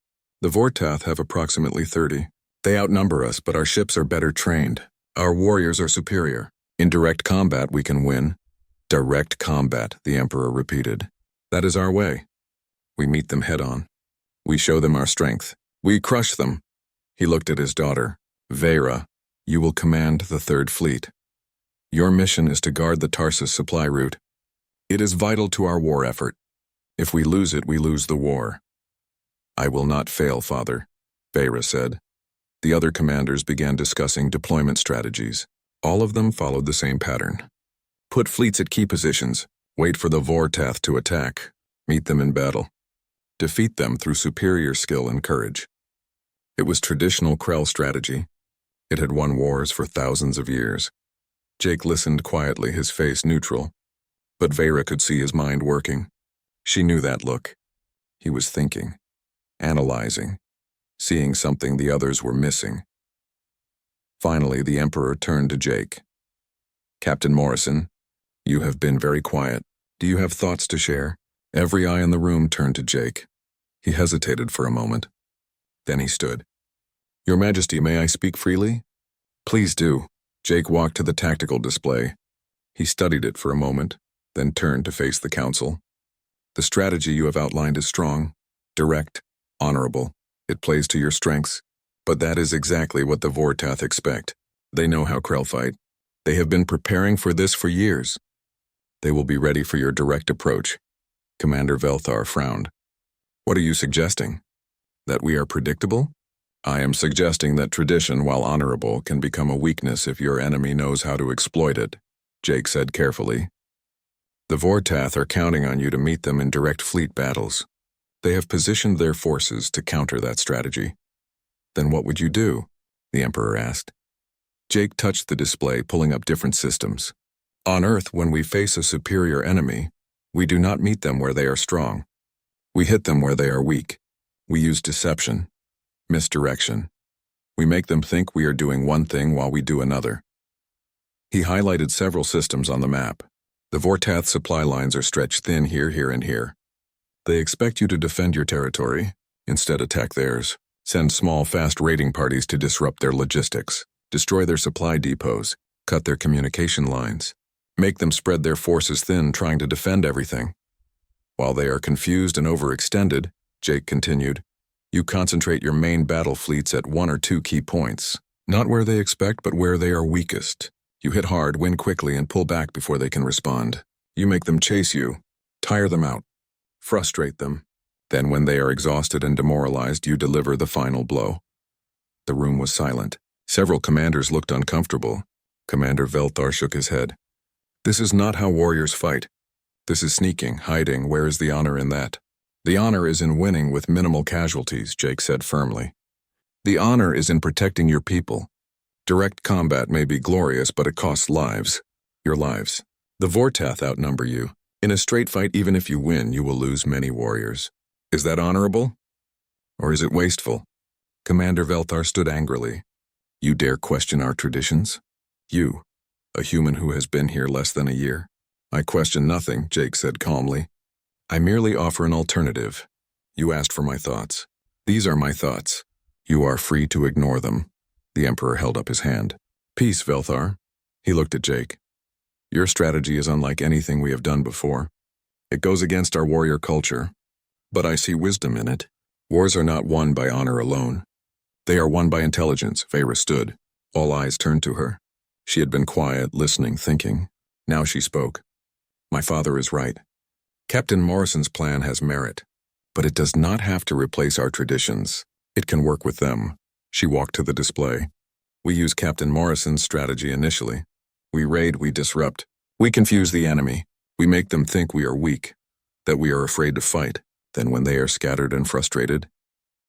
The Vortath have approximately 30. They outnumber us, but our ships are better trained. Our warriors are superior. In direct combat, we can win. Direct combat, the Emperor repeated. That is our way. We meet them head-on. We show them our strength. We crush them. He looked at his daughter. Vera, you will command the Third Fleet. Your mission is to guard the Tarsus supply route. It is vital to our war effort. If we lose it, we lose the war. I will not fail, Father, Vera said. The other commanders began discussing deployment strategies. All of them followed the same pattern. Put fleets at key positions. Wait for the Vortath to attack. Meet them in battle. Defeat them through superior skill and courage. It was traditional Krell strategy. It had won wars for thousands of years. Jake listened quietly, his face neutral. But Vera could see his mind working. She knew that look. He was thinking, analyzing, seeing something the others were missing. Finally, the Emperor turned to Jake. Captain Morrison, you have been very quiet. Do you have thoughts to share? Every eye in the room turned to Jake. He hesitated for a moment. Then he stood. Your Majesty, may I speak freely? Please do. Jake walked to the tactical display. He studied it for a moment, then turned to face the council. The strategy you have outlined is strong, direct, honorable. It plays to your strengths. But that is exactly what the Vortath expect. They know how Krell fight. They have been preparing for this for years. They will be ready for your direct approach. Commander Velthar frowned. What are you suggesting? That we are predictable? I am suggesting that tradition, while honorable, can become a weakness if your enemy knows how to exploit it, Jake said carefully. The Vortath are counting on you to meet them in direct fleet battles. They have positioned their forces to counter that strategy. Then what would you do? The Emperor asked. Jake touched the display, pulling up different systems. On Earth, when we face a superior enemy, we do not meet them where they are strong. We hit them where they are weak. We use deception, misdirection. We make them think we are doing one thing while we do another. He highlighted several systems on the map. The Vortath supply lines are stretched thin here, here, and here. They expect you to defend your territory, instead attack theirs. Send small, fast raiding parties to disrupt their logistics, destroy their supply depots, cut their communication lines, make them spread their forces thin trying to defend everything. While they are confused and overextended, Jake continued, you concentrate your main battle fleets at 1 or 2 key points, not where they expect but where they are weakest. You hit hard, win quickly, and pull back before they can respond. You make them chase you, tire them out, frustrate them. Then when they are exhausted and demoralized, you deliver the final blow. The room was silent. Several commanders looked uncomfortable. Commander Velthar shook his head. This is not how warriors fight. This is sneaking, hiding. Where is the honor in that? The honor is in winning with minimal casualties, Jake said firmly. The honor is in protecting your people. Direct combat may be glorious, but it costs lives. Your lives. The Vortath outnumber you. In a straight fight, even if you win, you will lose many warriors. Is that honorable? Or is it wasteful? Commander Velthar stood angrily. You dare question our traditions? You, a human who has been here less than a year? I question nothing, Jake said calmly. I merely offer an alternative. You asked for my thoughts. These are my thoughts. You are free to ignore them. The Emperor held up his hand. Peace, Velthar. He looked at Jake. Your strategy is unlike anything we have done before. It goes against our warrior culture, but I see wisdom in it. Wars are not won by honor alone. They are won by intelligence. Veyra stood. All eyes turned to her. She had been quiet, listening, thinking. Now she spoke. My father is right. Captain Morrison's plan has merit, but it does not have to replace our traditions. It can work with them. She walked to the display. We use Captain Morrison's strategy initially. We raid, we disrupt. We confuse the enemy. We make them think we are weak, that we are afraid to fight. Then when they are scattered and frustrated,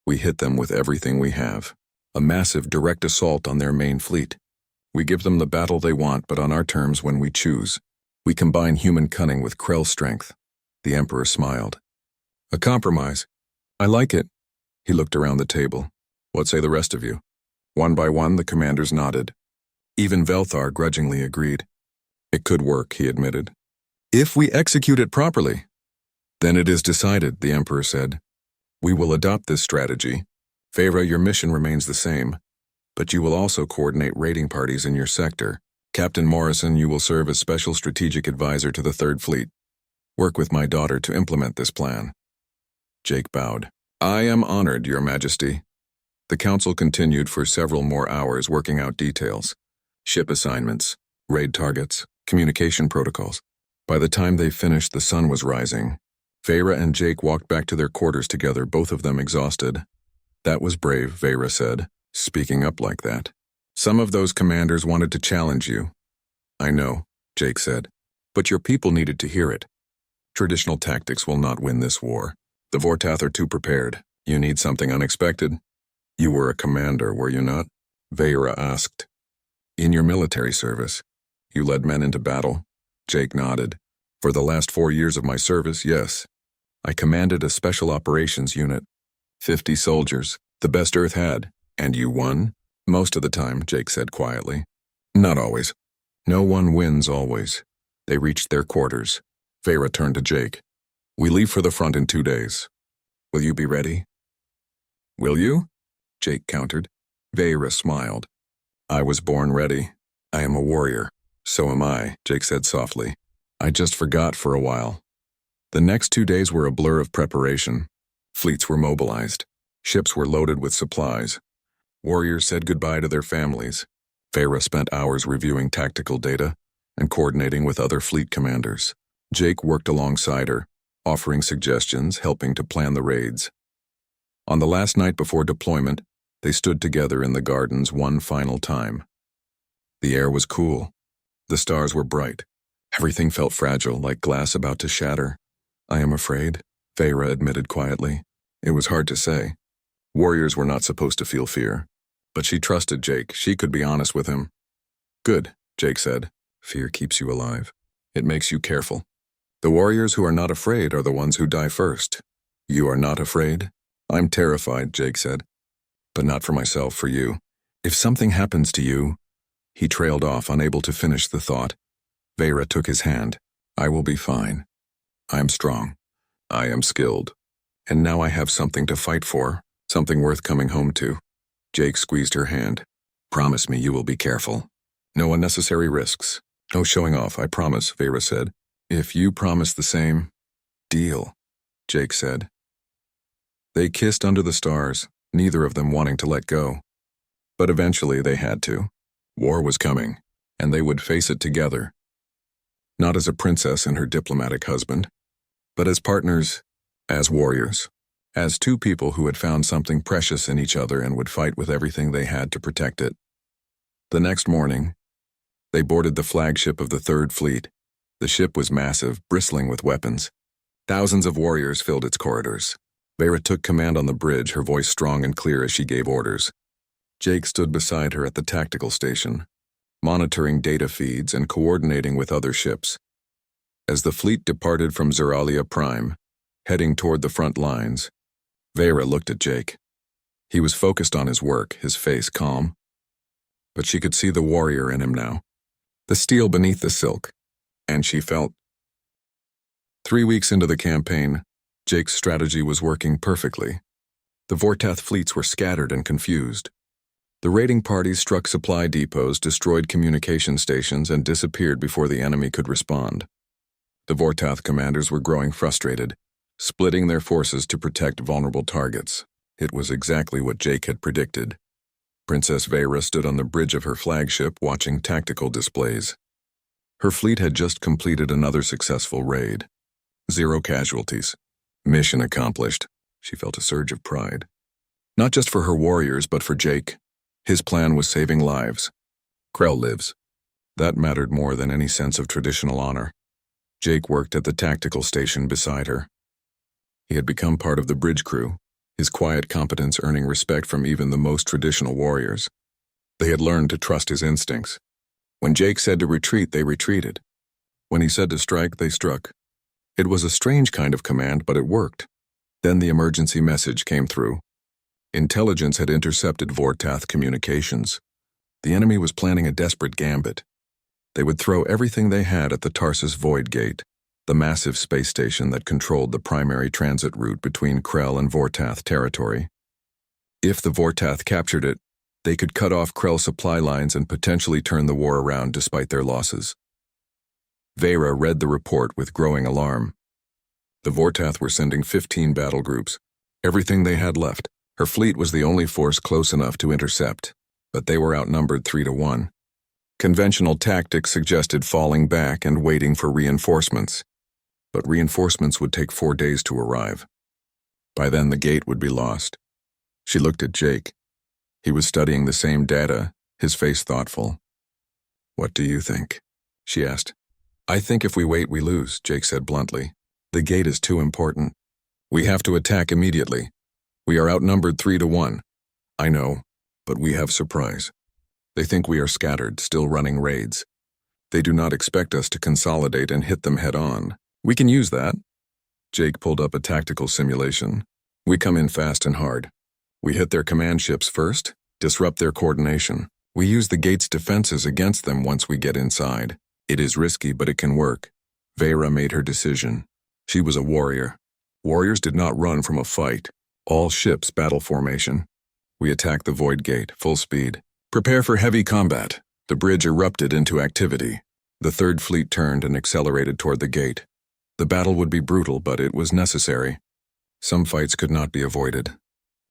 we hit them with everything we have. A massive direct assault on their main fleet. We give them the battle they want, but on our terms when we choose. We combine human cunning with Krell's strength. The Emperor smiled. A compromise. I like it. He looked around the table. What say the rest of you? One by one, the commanders nodded. Even Velthar grudgingly agreed. It could work, he admitted. If we execute it properly. Then it is decided, the Emperor said. We will adopt this strategy. Veyra, your mission remains the same, but you will also coordinate raiding parties in your sector. Captain Morrison, you will serve as special strategic advisor to the Third Fleet. Work with my daughter to implement this plan. Jake bowed. I am honored, Your Majesty. The council continued for several more hours working out details. Ship assignments, raid targets, communication protocols. By the time they finished, the sun was rising. Veyra and Jake walked back to their quarters together, both of them exhausted. That was brave, Veyra said, speaking up like that. Some of those commanders wanted to challenge you. I know, Jake said, but your people needed to hear it. Traditional tactics will not win this war. The Vortath are too prepared. You need something unexpected. You were a commander, were you not? Veyra asked. In your military service, you led men into battle? Jake nodded. For the last 4 years of my service, yes. I commanded a special operations unit. 50 soldiers, the best Earth had. And you won? Most of the time, Jake said quietly. Not always. No one wins always. They reached their quarters. Veyra turned to Jake. We leave for the front in 2 days. Will you be ready? Will you? Jake countered. Veyra smiled. I was born ready. I am a warrior. So am I, Jake said softly. I just forgot for a while. The next 2 days were a blur of preparation. Fleets were mobilized. Ships were loaded with supplies. Warriors said goodbye to their families. Veyra spent hours reviewing tactical data and coordinating with other fleet commanders. Jake worked alongside her, offering suggestions, helping to plan the raids. On the last night before deployment, they stood together in the gardens one final time. The air was cool. The stars were bright. Everything felt fragile, like glass about to shatter. I am afraid, Veyra admitted quietly. It was hard to say. Warriors were not supposed to feel fear. But she trusted Jake. She could be honest with him. Good, Jake said. Fear keeps you alive. It makes you careful. The warriors who are not afraid are the ones who die first. You are not afraid? I'm terrified, Jake said. But not for myself, for you. If something happens to you... He trailed off, unable to finish the thought. Veyra took his hand. I will be fine. I am strong. I am skilled. And now I have something to fight for, something worth coming home to. Jake squeezed her hand. Promise me you will be careful. No unnecessary risks. No showing off, I promise, Veyra said. If you promise the same... Deal, Jake said. They kissed under the stars, neither of them wanting to let go. But eventually they had to. War was coming, and they would face it together. Not as a princess and her diplomatic husband, but as partners, as warriors, as two people who had found something precious in each other and would fight with everything they had to protect it. The next morning, they boarded the flagship of the Third Fleet. The ship was massive, bristling with weapons. Thousands of warriors filled its corridors. Veyra took command on the bridge, her voice strong and clear as she gave orders. Jake stood beside her at the tactical station, monitoring data feeds and coordinating with other ships. As the fleet departed from Zeralia Prime, heading toward the front lines, Vera looked at Jake. He was focused on his work, his face calm. But she could see the warrior in him now, the steel beneath the silk, and she felt. 3 weeks into the campaign, Jake's strategy was working perfectly. The Vortath fleets were scattered and confused. The raiding parties struck supply depots, destroyed communication stations, and disappeared before the enemy could respond. The Vortath commanders were growing frustrated, splitting their forces to protect vulnerable targets. It was exactly what Jake had predicted. Princess Vera stood on the bridge of her flagship watching tactical displays. Her fleet had just completed another successful raid. 0 casualties. Mission accomplished. She felt a surge of pride. Not just for her warriors, but for Jake. His plan was saving lives. Krell lives. That mattered more than any sense of traditional honor. Jake worked at the tactical station beside her. He had become part of the bridge crew, his quiet competence earning respect from even the most traditional warriors. They had learned to trust his instincts. When Jake said to retreat, they retreated. When he said to strike, they struck. It was a strange kind of command, but it worked. Then the emergency message came through. Intelligence had intercepted Vortath communications. The enemy was planning a desperate gambit. They would throw everything they had at the Tarsus Void Gate, the massive space station that controlled the primary transit route between Krell and Vortath territory. If the Vortath captured it, they could cut off Krell supply lines and potentially turn the war around despite their losses. Vera read the report with growing alarm. The Vortath were sending 15 battle groups, everything they had left. Her fleet was the only force close enough to intercept, but they were outnumbered 3-1. Conventional tactics suggested falling back and waiting for reinforcements, but reinforcements would take 4 days to arrive. By then the gate would be lost. She looked at Jake. He was studying the same data, his face thoughtful. "What do you think?" she asked. "I think if we wait, we lose," Jake said bluntly. "The gate is too important. We have to attack immediately. We are outnumbered 3-1. I know, but we have surprise. They think we are scattered, still running raids. They do not expect us to consolidate and hit them head on. We can use that." Jake pulled up a tactical simulation. "We come in fast and hard. We hit their command ships first, disrupt their coordination. We use the gate's defenses against them once we get inside. It is risky, but it can work." Vera made her decision. She was a warrior. Warriors did not run from a fight. All ships battle formation. We attack the Void Gate, full speed. Prepare for heavy combat. The bridge erupted into activity. The Third Fleet turned and accelerated toward the gate. The battle would be brutal, but it was necessary. Some fights could not be avoided.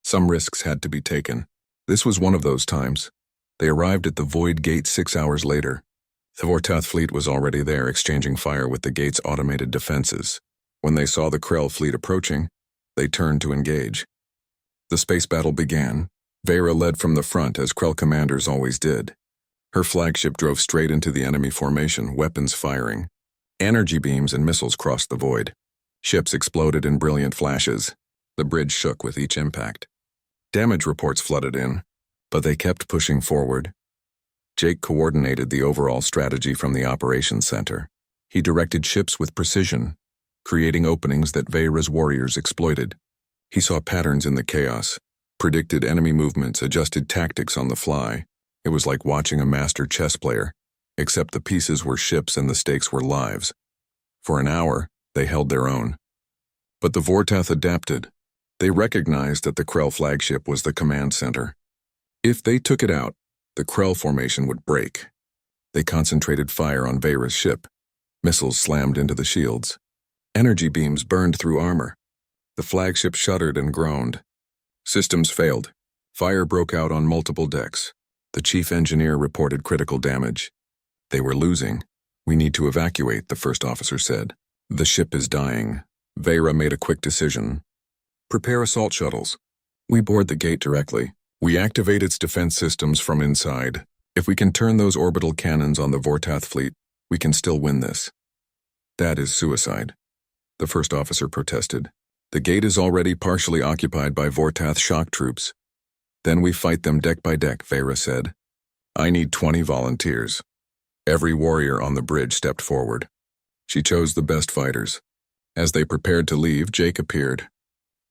Some risks had to be taken. This was one of those times. They arrived at the Void Gate 6 hours later. The Vortath fleet was already there, exchanging fire with the gate's automated defenses. When they saw the Krell fleet approaching, they turned to engage. The space battle began. Vera led from the front, as Krell commanders always did. Her flagship drove straight into the enemy formation, weapons firing. Energy beams and missiles crossed the void. Ships exploded in brilliant flashes. The bridge shook with each impact. Damage reports flooded in, but they kept pushing forward. Jake coordinated the overall strategy from the operations center. He directed ships with precision, creating openings that Vera's warriors exploited. He saw patterns in the chaos, predicted enemy movements, adjusted tactics on the fly. It was like watching a master chess player, except the pieces were ships and the stakes were lives. For an hour, they held their own. But the Vortath adapted. They recognized that the Krell flagship was the command center. If they took it out, the Krell formation would break. They concentrated fire on Vera's ship. Missiles slammed into the shields. Energy beams burned through armor. The flagship shuddered and groaned. Systems failed. Fire broke out on multiple decks. The chief engineer reported critical damage. "They were losing. We need to evacuate," the first officer said. "The ship is dying." Vera made a quick decision. "Prepare assault shuttles. We board the gate directly. We activate its defense systems from inside. If we can turn those orbital cannons on the Vortath fleet, we can still win this." "That is suicide," the first officer protested. "The gate is already partially occupied by Vortath shock troops. Then we fight them deck by deck, Vera said. I need 20 volunteers. Every warrior on the bridge stepped forward. She chose the best fighters. As they prepared to leave, Jake appeared.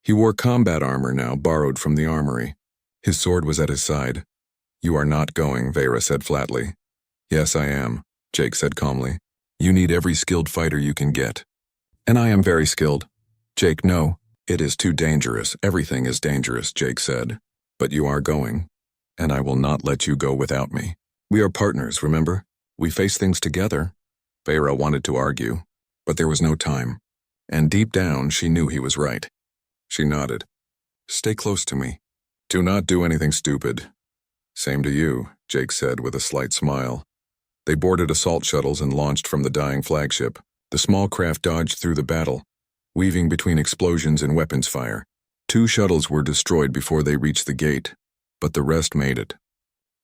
He wore combat armor now, borrowed from the armory. His sword was at his side. You are not going, Vera said flatly. Yes, I am, Jake said calmly. You need every skilled fighter you can get. And I am very skilled. Jake, no. It is too dangerous. Everything is dangerous, Jake said. But you are going, and I will not let you go without me. We are partners, remember? We face things together. Vera wanted to argue, but there was no time. And deep down, she knew he was right. She nodded. Stay close to me. Do not do anything stupid. Same to you, Jake said with a slight smile. They boarded assault shuttles and launched from the dying flagship. The small craft dodged through the battle, weaving between explosions and weapons fire. 2 shuttles were destroyed before they reached the gate, but the rest made it.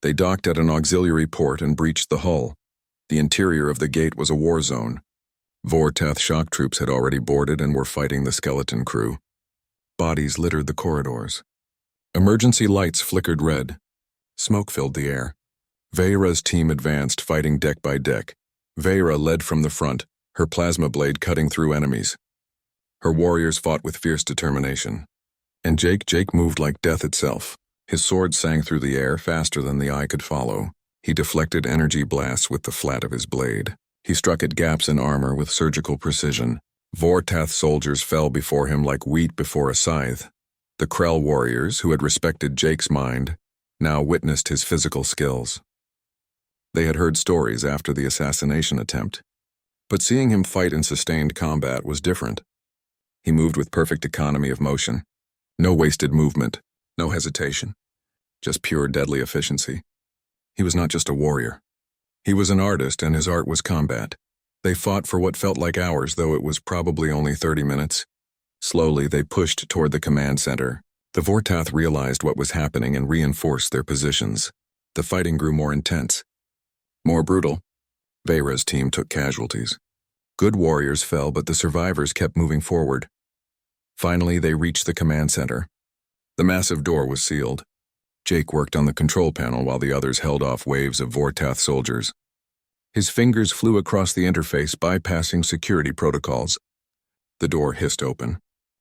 They docked at an auxiliary port and breached the hull. The interior of the gate was a war zone. Vortath shock troops had already boarded and were fighting the skeleton crew. Bodies littered the corridors. Emergency lights flickered red. Smoke filled the air. Veyra's team advanced, fighting deck by deck. Veyra led from the front, her plasma blade cutting through enemies. Her warriors fought with fierce determination. And Jake moved like death itself. His sword sang through the air faster than the eye could follow. He deflected energy blasts with the flat of his blade. He struck at gaps in armor with surgical precision. Vortath soldiers fell before him like wheat before a scythe. The Krell warriors, who had respected Jake's mind, now witnessed his physical skills. They had heard stories after the assassination attempt, but seeing him fight in sustained combat was different. He moved with perfect economy of motion. No wasted movement, no hesitation, just pure deadly efficiency. He was not just a warrior. He was an artist, and his art was combat. They fought for what felt like hours, though it was probably only 30 minutes. Slowly, they pushed toward the command center. The Vortath realized what was happening and reinforced their positions. The fighting grew more intense, more brutal. Veyra's team took casualties. Good warriors fell, but the survivors kept moving forward. Finally, they reached the command center. The massive door was sealed. Jake worked on the control panel while the others held off waves of Vortath soldiers. His fingers flew across the interface, bypassing security protocols. The door hissed open.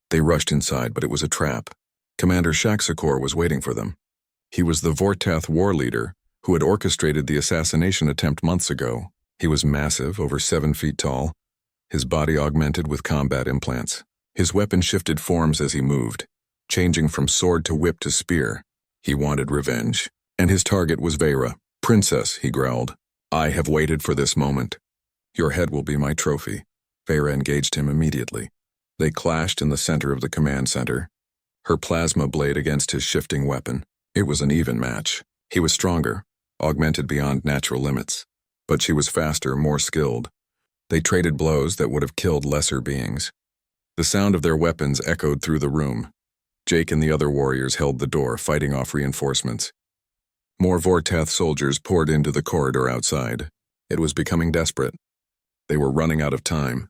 They rushed inside, but it was a trap. Commander Shaxakor was waiting for them. He was the Vortath war leader who had orchestrated the assassination attempt months ago. He was massive, over 7 feet tall, his body augmented with combat implants. His weapon shifted forms as he moved, changing from sword to whip to spear. He wanted revenge, and his target was Veyra. Princess, he growled. I have waited for this moment. Your head will be my trophy. Veyra engaged him immediately. They clashed in the center of the command center, her plasma blade against his shifting weapon. It was an even match. He was stronger, augmented beyond natural limits, but she was faster, more skilled. They traded blows that would have killed lesser beings. The sound of their weapons echoed through the room. Jake and the other warriors held the door, fighting off reinforcements. More Vortath soldiers poured into the corridor outside. It was becoming desperate. They were running out of time.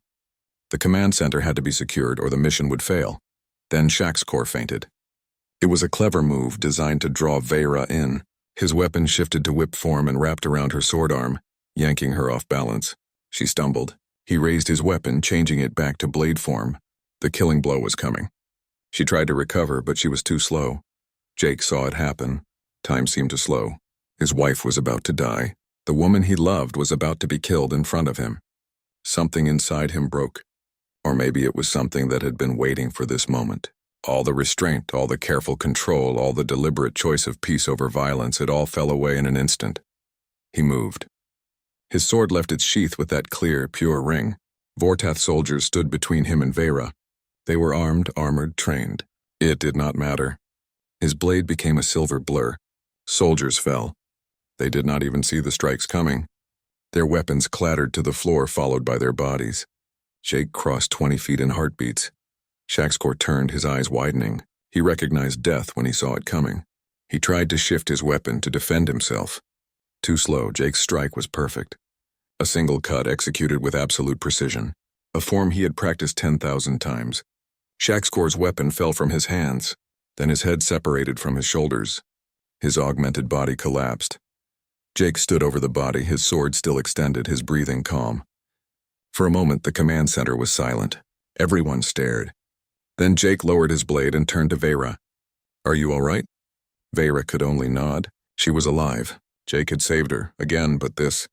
The command center had to be secured or the mission would fail. Then Shaxakor fainted. It was a clever move designed to draw Veyra in. His weapon shifted to whip form and wrapped around her sword arm, yanking her off balance. She stumbled. He raised his weapon, changing it back to blade form. The killing blow was coming. She tried to recover, but she was too slow. Jake saw it happen. Time seemed to slow. His wife was about to die. The woman he loved was about to be killed in front of him. Something inside him broke. Or maybe it was something that had been waiting for this moment. All the restraint, all the careful control, all the deliberate choice of peace over violence, it all fell away in an instant. He moved. His sword left its sheath with that clear, pure ring. Vortath soldiers stood between him and Veyra. They were armed, armored, trained. It did not matter. His blade became a silver blur. Soldiers fell. They did not even see the strikes coming. Their weapons clattered to the floor, followed by their bodies. Jake crossed 20 feet in heartbeats. Shaxakor turned, his eyes widening. He recognized death when he saw it coming. He tried to shift his weapon to defend himself. Too slow, Jake's strike was perfect. A single cut executed with absolute precision, a form he had practiced 10,000 times. Shaxakor's weapon fell from his hands, then his head separated from his shoulders. His augmented body collapsed. Jake stood over the body, his sword still extended, his breathing calm. For a moment, the command center was silent. Everyone stared. Then Jake lowered his blade and turned to Vera. "Are you all right?" Vera could only nod. She was alive. Jake had saved her, again, but this